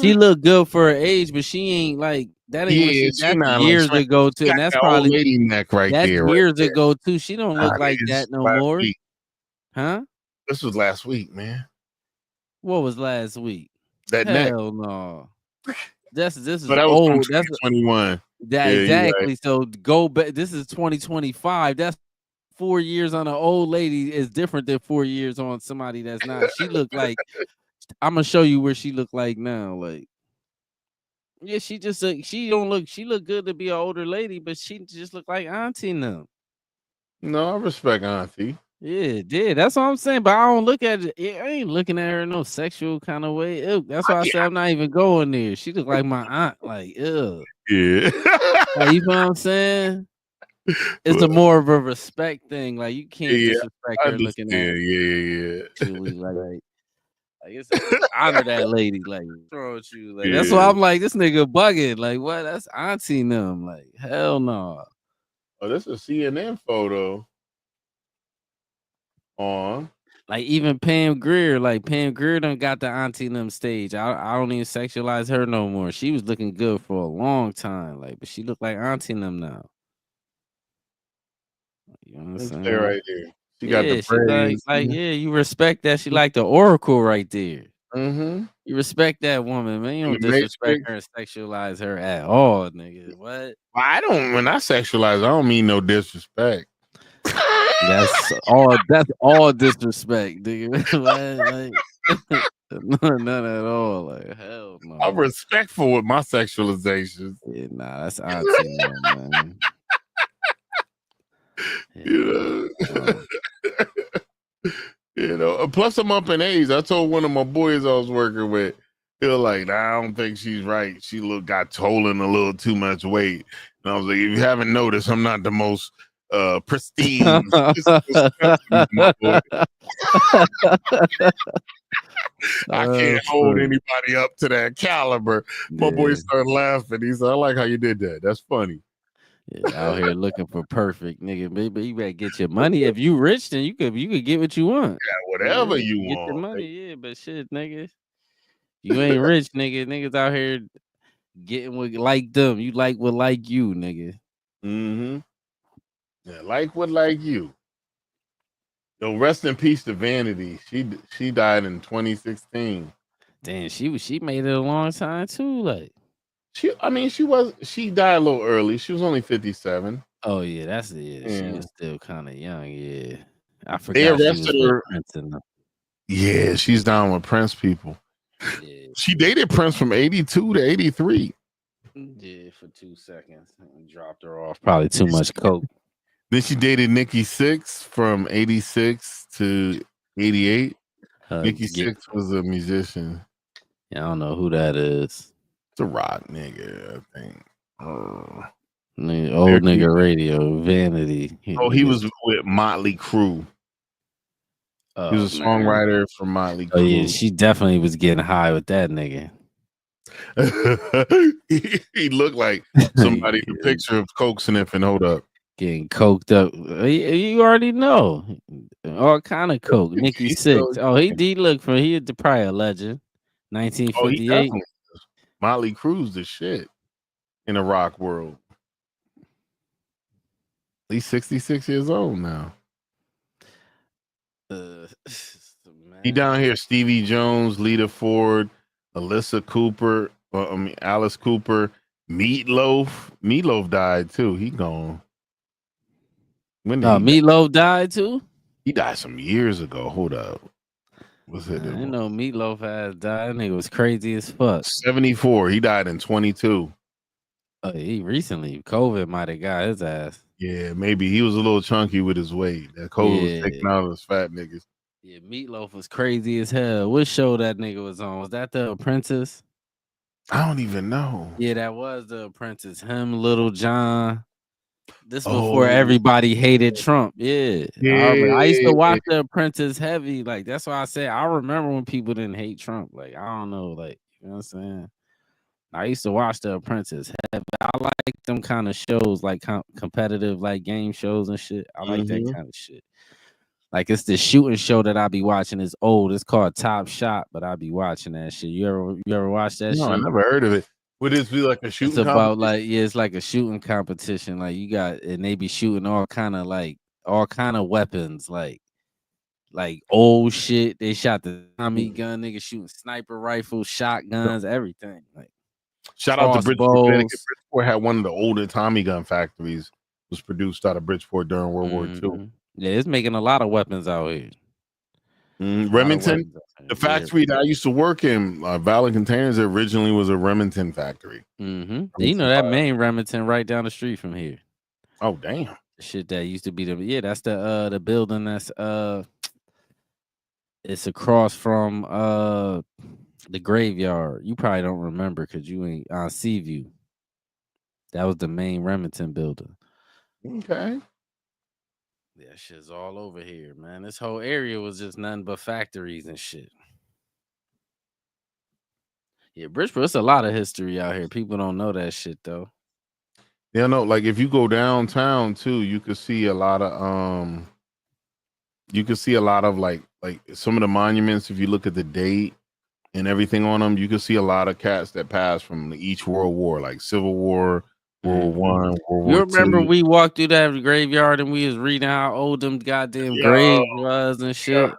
She looked good for her age, but she ain't like that. Ain't that's years ago too. And that's probably lady neck right that's there. Years ago too. She don't look like that no more. Week. Huh? This was last week, man. What was last week? That neck. Hell no. This is that old. That's 2021. That exactly. Right. So go back. This is 2025. That's 4 years on an old lady is different than 4 years on somebody that's not. She looked like. I'm gonna show you where she looked like now. Like, yeah, she just she don't look. She look good to be an older lady, but she just look like Auntie now. No, I respect Auntie. Yeah, that's what I'm saying. But I don't look at it. I ain't looking at her in no sexual kind of way. Ew, that's why I said I'm not even going there. She look like my aunt. Like, ew. Yeah. Like, you know what I'm saying? It's a more of a respect thing. Like, you can't disrespect her looking at her. Yeah. Like it's honor that lady. Like, throw at you. Like, that's why I'm like, this nigga bugging. Like, what? That's Auntie them. Like, hell no. Oh, this is a CNN photo. On like even Pam Grier, done got the Auntie them stage. I don't even sexualize her no more. She was looking good for a long time, like, but she looked like Auntie them now. You know what I'm saying? Right there. She got the she like you respect that. She like the Oracle right there. Mm-hmm. You respect that woman, man. You don't disrespect her and sexualize her at all, nigga. What? I don't. When I sexualize, I don't mean no disrespect. That's all disrespect, nigga. Like, none at all. Like, hell no. I'm respectful with my sexualizations. Yeah, nah, that's auntie, man. Yeah, you know, plus I'm up in age. I told one of my boys I was working with, he was like, nah, I don't think she's right. She got told a little too much weight. And I was like, if you haven't noticed, I'm not the most pristine. My boy. I can't hold anybody up to that caliber. My boy started laughing. He said, I like how you did that. That's funny. Yeah, out here looking for perfect, nigga. Baby, you better get your money. If you rich, then you could get what you want. Yeah, whatever you get want. Get your money, yeah. But shit, nigga, you ain't rich, nigga. Niggas out here getting what like them. You like what like you, nigga. Mm-hmm. Yeah, like what like you. Yo, rest in peace to Vanity. She died in 2016. Damn, she made it a long time too. Like she died a little early. She was only 57. Oh yeah, that's it. Yeah. She was still kind of young. Yeah, I forgot they arrested her. Yeah, she's down with Prince people. Yeah. She dated Prince from 82 to 83. Yeah, for 2 seconds and dropped her off. Probably too much coke. Then she dated Nikki Sixx from 86 to 88. Nikki Sixx was a musician. Yeah, I don't know who that is. It's a rock nigga, I think. Old nigga radio, Vanity. He was with Motley Crue. He was a songwriter for Motley Crue. Oh yeah, she definitely was getting high with that nigga. He looked like somebody in a picture of coke sniffing. Hold up. Getting coked up. You already know. All kind of coke. Nikki Sixx. Oh, he looked for he probably a legend. 1958. Motley Crue's the shit in the rock world. He's 66 years old now. He down here, Stevie Jones, Lita Ford, Alyssa Cooper, Alice Cooper, Meatloaf. Meatloaf died too. He gone. When did Meatloaf died too? He died some years ago. Hold up. What's it? I know Meatloaf has died. That nigga was crazy as fuck. 74. He died in 22. He recently COVID might have got his ass. Yeah, maybe he was a little chunky with his weight. That COVID was taking out his fat niggas. Yeah, Meatloaf was crazy as hell. What show that nigga was on? Was that The Apprentice? I don't even know. Yeah, that was The Apprentice. Him, Little John. This before everybody hated Trump. Yeah. I used to watch The Apprentice heavy. Like, that's why I say I remember when people didn't hate Trump. Like, I don't know. Like, you know what I'm saying? I used to watch The Apprentice heavy. I like them kind of shows, like competitive, like game shows and shit. I like that kind of shit. Like, it's the shooting show that I be watching. It's old. It's called Top Shot, but I be watching that shit. You ever watch that shit? No, I never heard of it. Would this be like a shooting? It's about it's like a shooting competition. Like you got, and they be shooting all kind of weapons, like old shit. They shot the Tommy gun, nigga shooting sniper rifles, shotguns, everything. Like shout out to Bridgeport. Bridgeport had one of the older Tommy gun factories. It was produced out of Bridgeport during World War II. Yeah, it's making a lot of weapons out here. Remington, the factory that I used to work in, Valor Containers, originally was a Remington factory. You know that main Remington right down the street from here. Oh damn! The shit that used to be that's the building that's it's across from the graveyard. You probably don't remember because you ain't on Seaview. That was the main Remington building. Okay. Yeah, shit's all over here, man. This whole area was just nothing but factories and shit. Yeah, Bridgeport, it's a lot of history out here. People don't know that shit though. Yeah, no, like if you go downtown too, you could see a lot of like some of the monuments. If you look at the date and everything on them, you can see a lot of cats that passed from each World War, like Civil War, World War I, World War You remember we walked through that graveyard and we was reading how old them goddamn graves was and shit.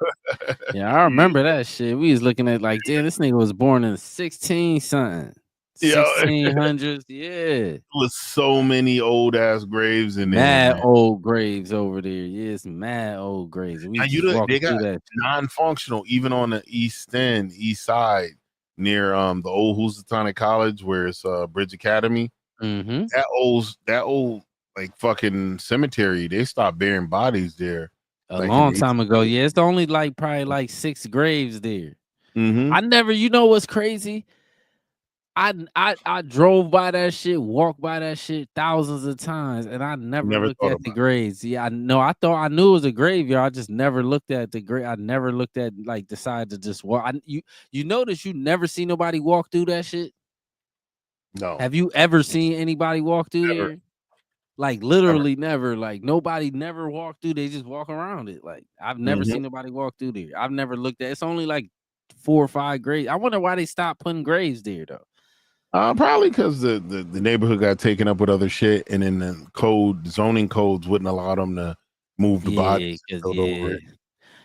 Yeah, I remember that shit. We was looking at like, damn, this nigga was born in 16 something. Yeah, 1600s. Yeah. with so many old ass graves in there, Mad man. old graves over there. Yes, mad old graves. We And just walking they got through that. non-functional even on the east side near the old Housatonic College where it's Bridge Academy. Mm-hmm. That old like fucking cemetery. They stopped burying bodies there A like in long the time ago. Yeah, it's only like probably like 6 graves there. Mm-hmm. I never, you know what's crazy? I drove by that shit, walked by that shit thousands of times, and I never looked thought at the about graves. Yeah, I know. I thought I knew it was a graveyard. I just never looked at the grave. I never looked at like decided to just walk. You notice you never see nobody walk through that shit. No, Have you ever seen anybody walk through never, there? Like never. literally never. Like nobody never walked through. They just walk around it. Like I've never Mm-hmm. seen nobody walk through there. I've never looked at. It's only like 4 or 5 graves. I wonder why they stopped putting graves there though. Probably because the neighborhood got taken up with other shit, and then the zoning codes wouldn't allow them to move the Yeah, bodies cause built over it. It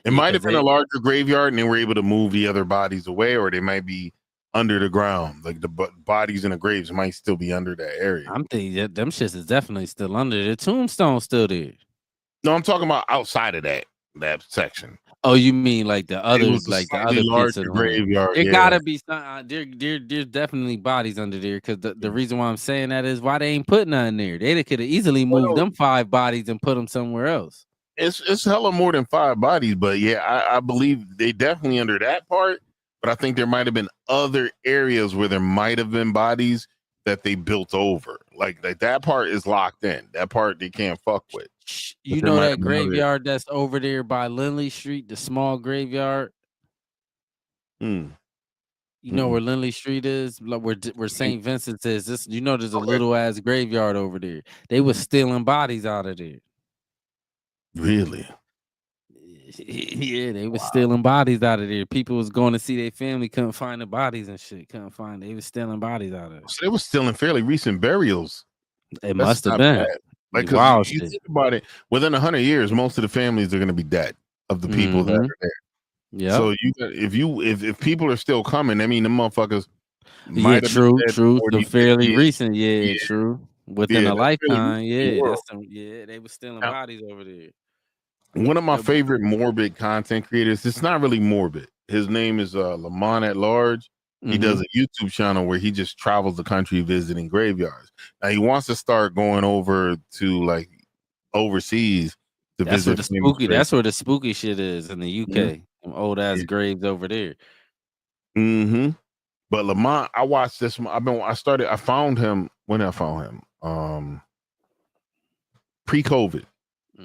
yeah, might cause have been a they. larger graveyard, and they were able to move the other bodies away, or they might be under the ground. Like the bodies in the graves might still be under that area. I'm thinking that them shits is definitely still under the tombstone still there. No, I'm talking about outside of that section. Oh, you mean like the It other was a like the slightly other bits larger of the land? graveyard. There Yeah, gotta be some there's definitely bodies under there because the reason why I'm saying that is why they ain't put nothing there. They could have easily moved well, them 5 bodies and put them somewhere else. it's hella more than 5 bodies, but yeah, I believe they definitely under that part. But I think there might have been other areas where there might have been bodies that they built over. Like that part is locked in. That part they can't fuck with. But You there know might that have been other. graveyard that's over there by Lindley Street, the small graveyard. Hmm. You know where Lindley Street is, like where St. Vincent's is. This, you know, there's a Okay. little ass graveyard over there. They was stealing bodies out of there. Really? Yeah, they was stealing bodies out of there. People was going to see their family, couldn't find the bodies and shit. Couldn't find. They was stealing bodies out of there. So they were still in fairly recent burials. It That's must have not been. bad. Like, because Wow, you shit. think about it, within 100 years, most of the families are going to be dead of the people that are there. Yeah. So if people are still coming, I mean, the motherfuckers Yeah, might have been dead true. 40, The 50 fairly years. recent. Yeah, Yeah, true. Within a that's fairly lifetime. recent in the Yeah, world. that's some. Yeah, they was stealing Now, bodies over there. one of my favorite morbid content creators. It's not really morbid. His name is Lamont at Large. He does a YouTube channel where he just travels the country visiting graveyards. Now he wants to start going over to like overseas to That's where visit the famous spooky. graves. That's where the spooky shit is in the UK. Them old ass graves over there. Mm-hmm. But Lamont, I watched this one. I found him when I found him. Pre-COVID.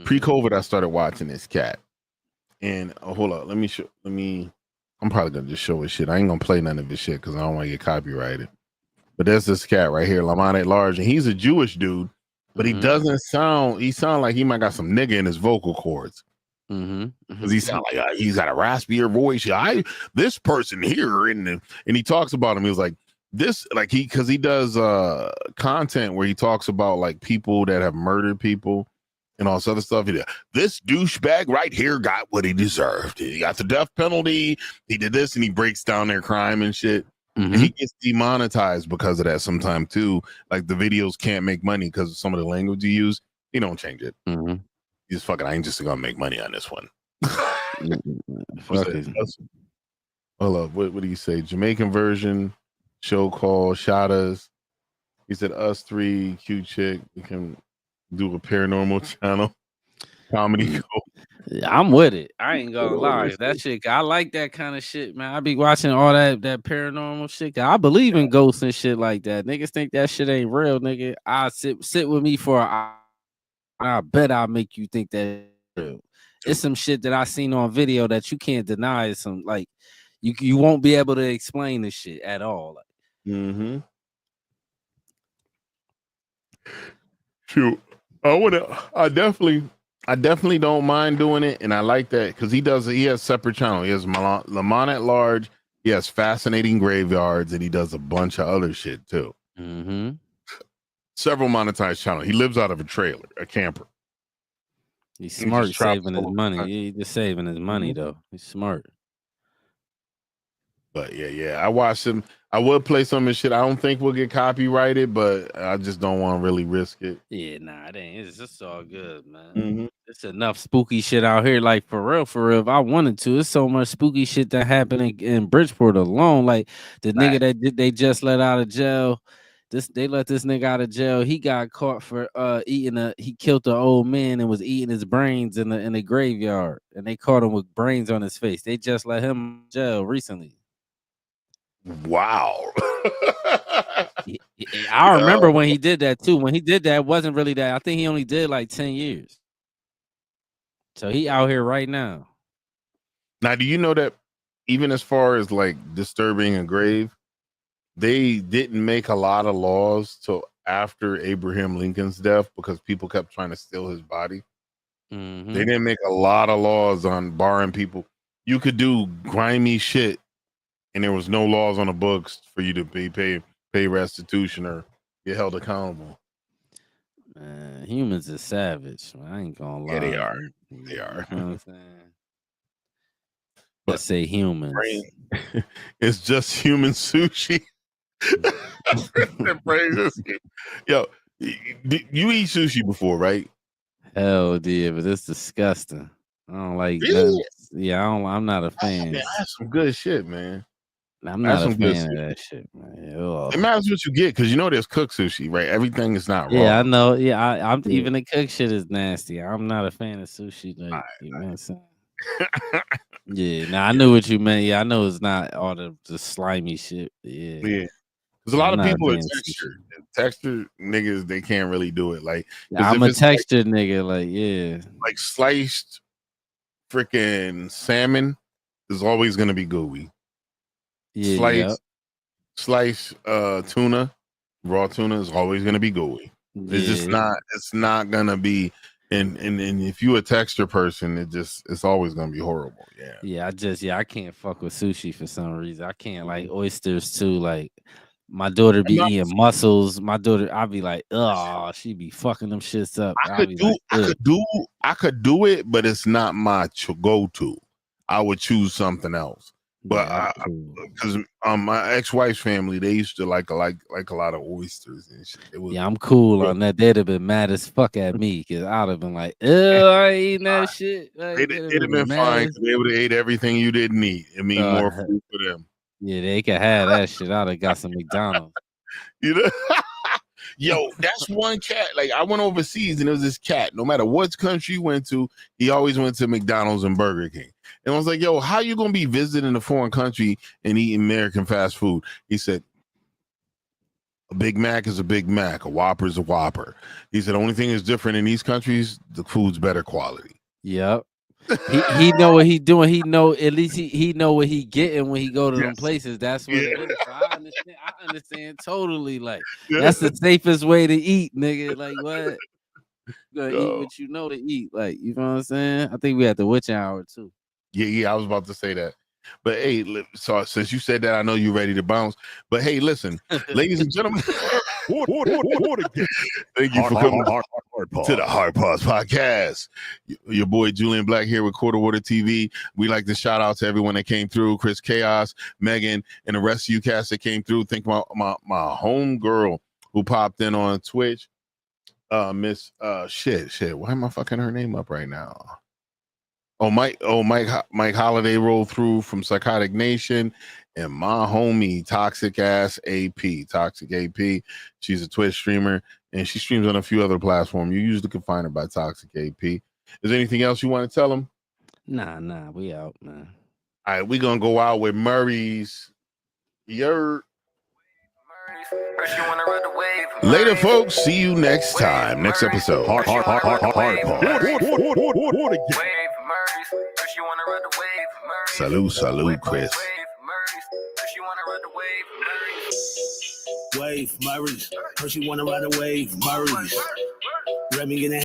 Pre-COVID, I started watching this cat. And hold up, I'm probably gonna just show his shit. I ain't gonna play none of his shit because I don't want to get copyrighted. But there's this cat right here, Lamont at Large, and he's a Jewish dude, but he sound like he might got some nigga in his vocal cords. Because he sound like he's got a raspier voice. This person here, and he talks about him. He was like this, like because he does content where he talks about like people that have murdered people and all this other stuff. This douchebag right here got what he deserved. He got the death penalty. He did this, and he breaks down their crime and shit. And he gets demonetized because of that sometime too. Like the videos can't make money because of some of the language you use. He don't change it. He's fucking. I ain't just gonna make money on this one. Hold up. What do you say? Jamaican version show called Shot Us. He said us 3 cute chick. We can do a paranormal channel comedy. I'm with it. I ain't gonna lie. That shit, I like that kind of shit, man. I be watching all that paranormal shit. I believe in ghosts and shit like that. Niggas think that shit ain't real, nigga. I sit with me for I bet I'll make you think that real. It's some shit that I seen on video that you can't deny. It's some like you won't be able to explain this shit at all. Shoot, I definitely don't mind doing it, and I like that because he has separate channel. He has Lamont at Large. He has Fascinating Graveyards, and he does a bunch of other shit too. Several monetized channels. He lives out of a trailer, a camper. He's smart, saving his money. He's just saving his money though. He's smart. But yeah, I watched him. I would play some of his shit. I don't think we'll get copyrighted, but I just don't want to really risk it. Yeah, nah, it ain't. It's just all good, man. It's enough spooky shit out here. Like for real, if I wanted to, it's so much spooky shit that happened in Bridgeport alone. Like the nigga that they just let out of jail. They let this nigga out of jail. He got caught for he killed the old man and was eating his brains in the graveyard. And they caught him with brains on his face. They just let him out of jail recently. Wow. I remember when he did that too. When he did that, it wasn't really that. I think he only did like 10 years. So he out here right now. Now, do you know that even as far as like disturbing a grave, they didn't make a lot of laws till after Abraham Lincoln's death because people kept trying to steal his body. They didn't make a lot of laws on barring people. You could do grimy shit and there was no laws on the books for you to pay restitution or get held accountable. Man, humans are savage. I ain't gonna lie. Yeah, they are. They are. You know what I'm saying? Let's say humans. It's just human sushi. Yo, you eat sushi before, right? Hell yeah, but it's disgusting. I don't like really? Yeah, I'm not a fan. That's some good shit, man. I'm not a fan of that shit, man. Ugh. It matters what you get because you know there's cooked sushi, right? Everything is not raw. Yeah, I know. Yeah, I'm even the cooked shit is nasty. I'm not a fan of sushi. Like, you know what I'm saying? Yeah, now I knew what you meant. Yeah, I know it's not all the slimy shit. Yeah. Because a lot of people are texture niggas, they can't really do it. Like, I'm a textured nigga. Like, yeah, like sliced freaking salmon is always gonna be gooey. Yeah, slice tuna, raw tuna is always gonna be gooey. It's just not. It's not gonna be. And if you a texture person, it's always gonna be horrible. Yeah. I can't fuck with sushi for some reason. I can't like oysters too. Like my daughter be eating mussels. My daughter, I'll be like, oh, she be fucking them shits up. I could do it, but it's not my go-to. I would choose something else. But because my ex-wife's family, they used to like a lot of oysters and shit. I'm cool on that. They'd have been mad as fuck at me because I'd have been like, I ain't eating that shit. They'd have been fine. They would have ate everything you didn't eat. It mean more food for them. Yeah, they could have that shit. I'd have got some McDonald's. You know, yo, that's one cat. Like I went overseas and there was this cat. No matter what country you went to, he always went to McDonald's and Burger King. And I was like, yo, how you gonna be visiting a foreign country and eating American fast food? He said, a Big Mac is a Big Mac, a Whopper is a Whopper. He said, the only thing is different in these countries, the food's better quality. Yep. he know what he doing. He know at least he know what he getting when he go to them places. That's what it is. So I understand totally. Like that's the safest way to eat, nigga. Like what? You gotta eat what you know to eat. Like you know what I'm saying? I think we at the witch hour too. Yeah, I was about to say that. But hey, so since you said that, I know you're ready to bounce. But hey, listen, ladies and gentlemen, thank you for coming to the Hard Pause Podcast. Your boy Julian Black here with Quarter Water TV. We like to shout out to everyone that came through, Chris Chaos, Megan, and the rest of you cast that came through. Think about my home girl who popped in on Twitch. Miss shit. Why am I fucking her name up right now? Mike Holiday rolled through from Psychotic Nation, and my homie Toxic AP. She's a Twitch streamer, and she streams on a few other platforms. You usually can find her by Toxic AP. Is there anything else you want to tell them? Nah, we out, man. All right, we're gonna go out with Murray's Yurt. Later, folks. See you next time. Next episode. Hard Salute, Chris. Wave, Murray. First you wanna ride a wave, Murray. Let me get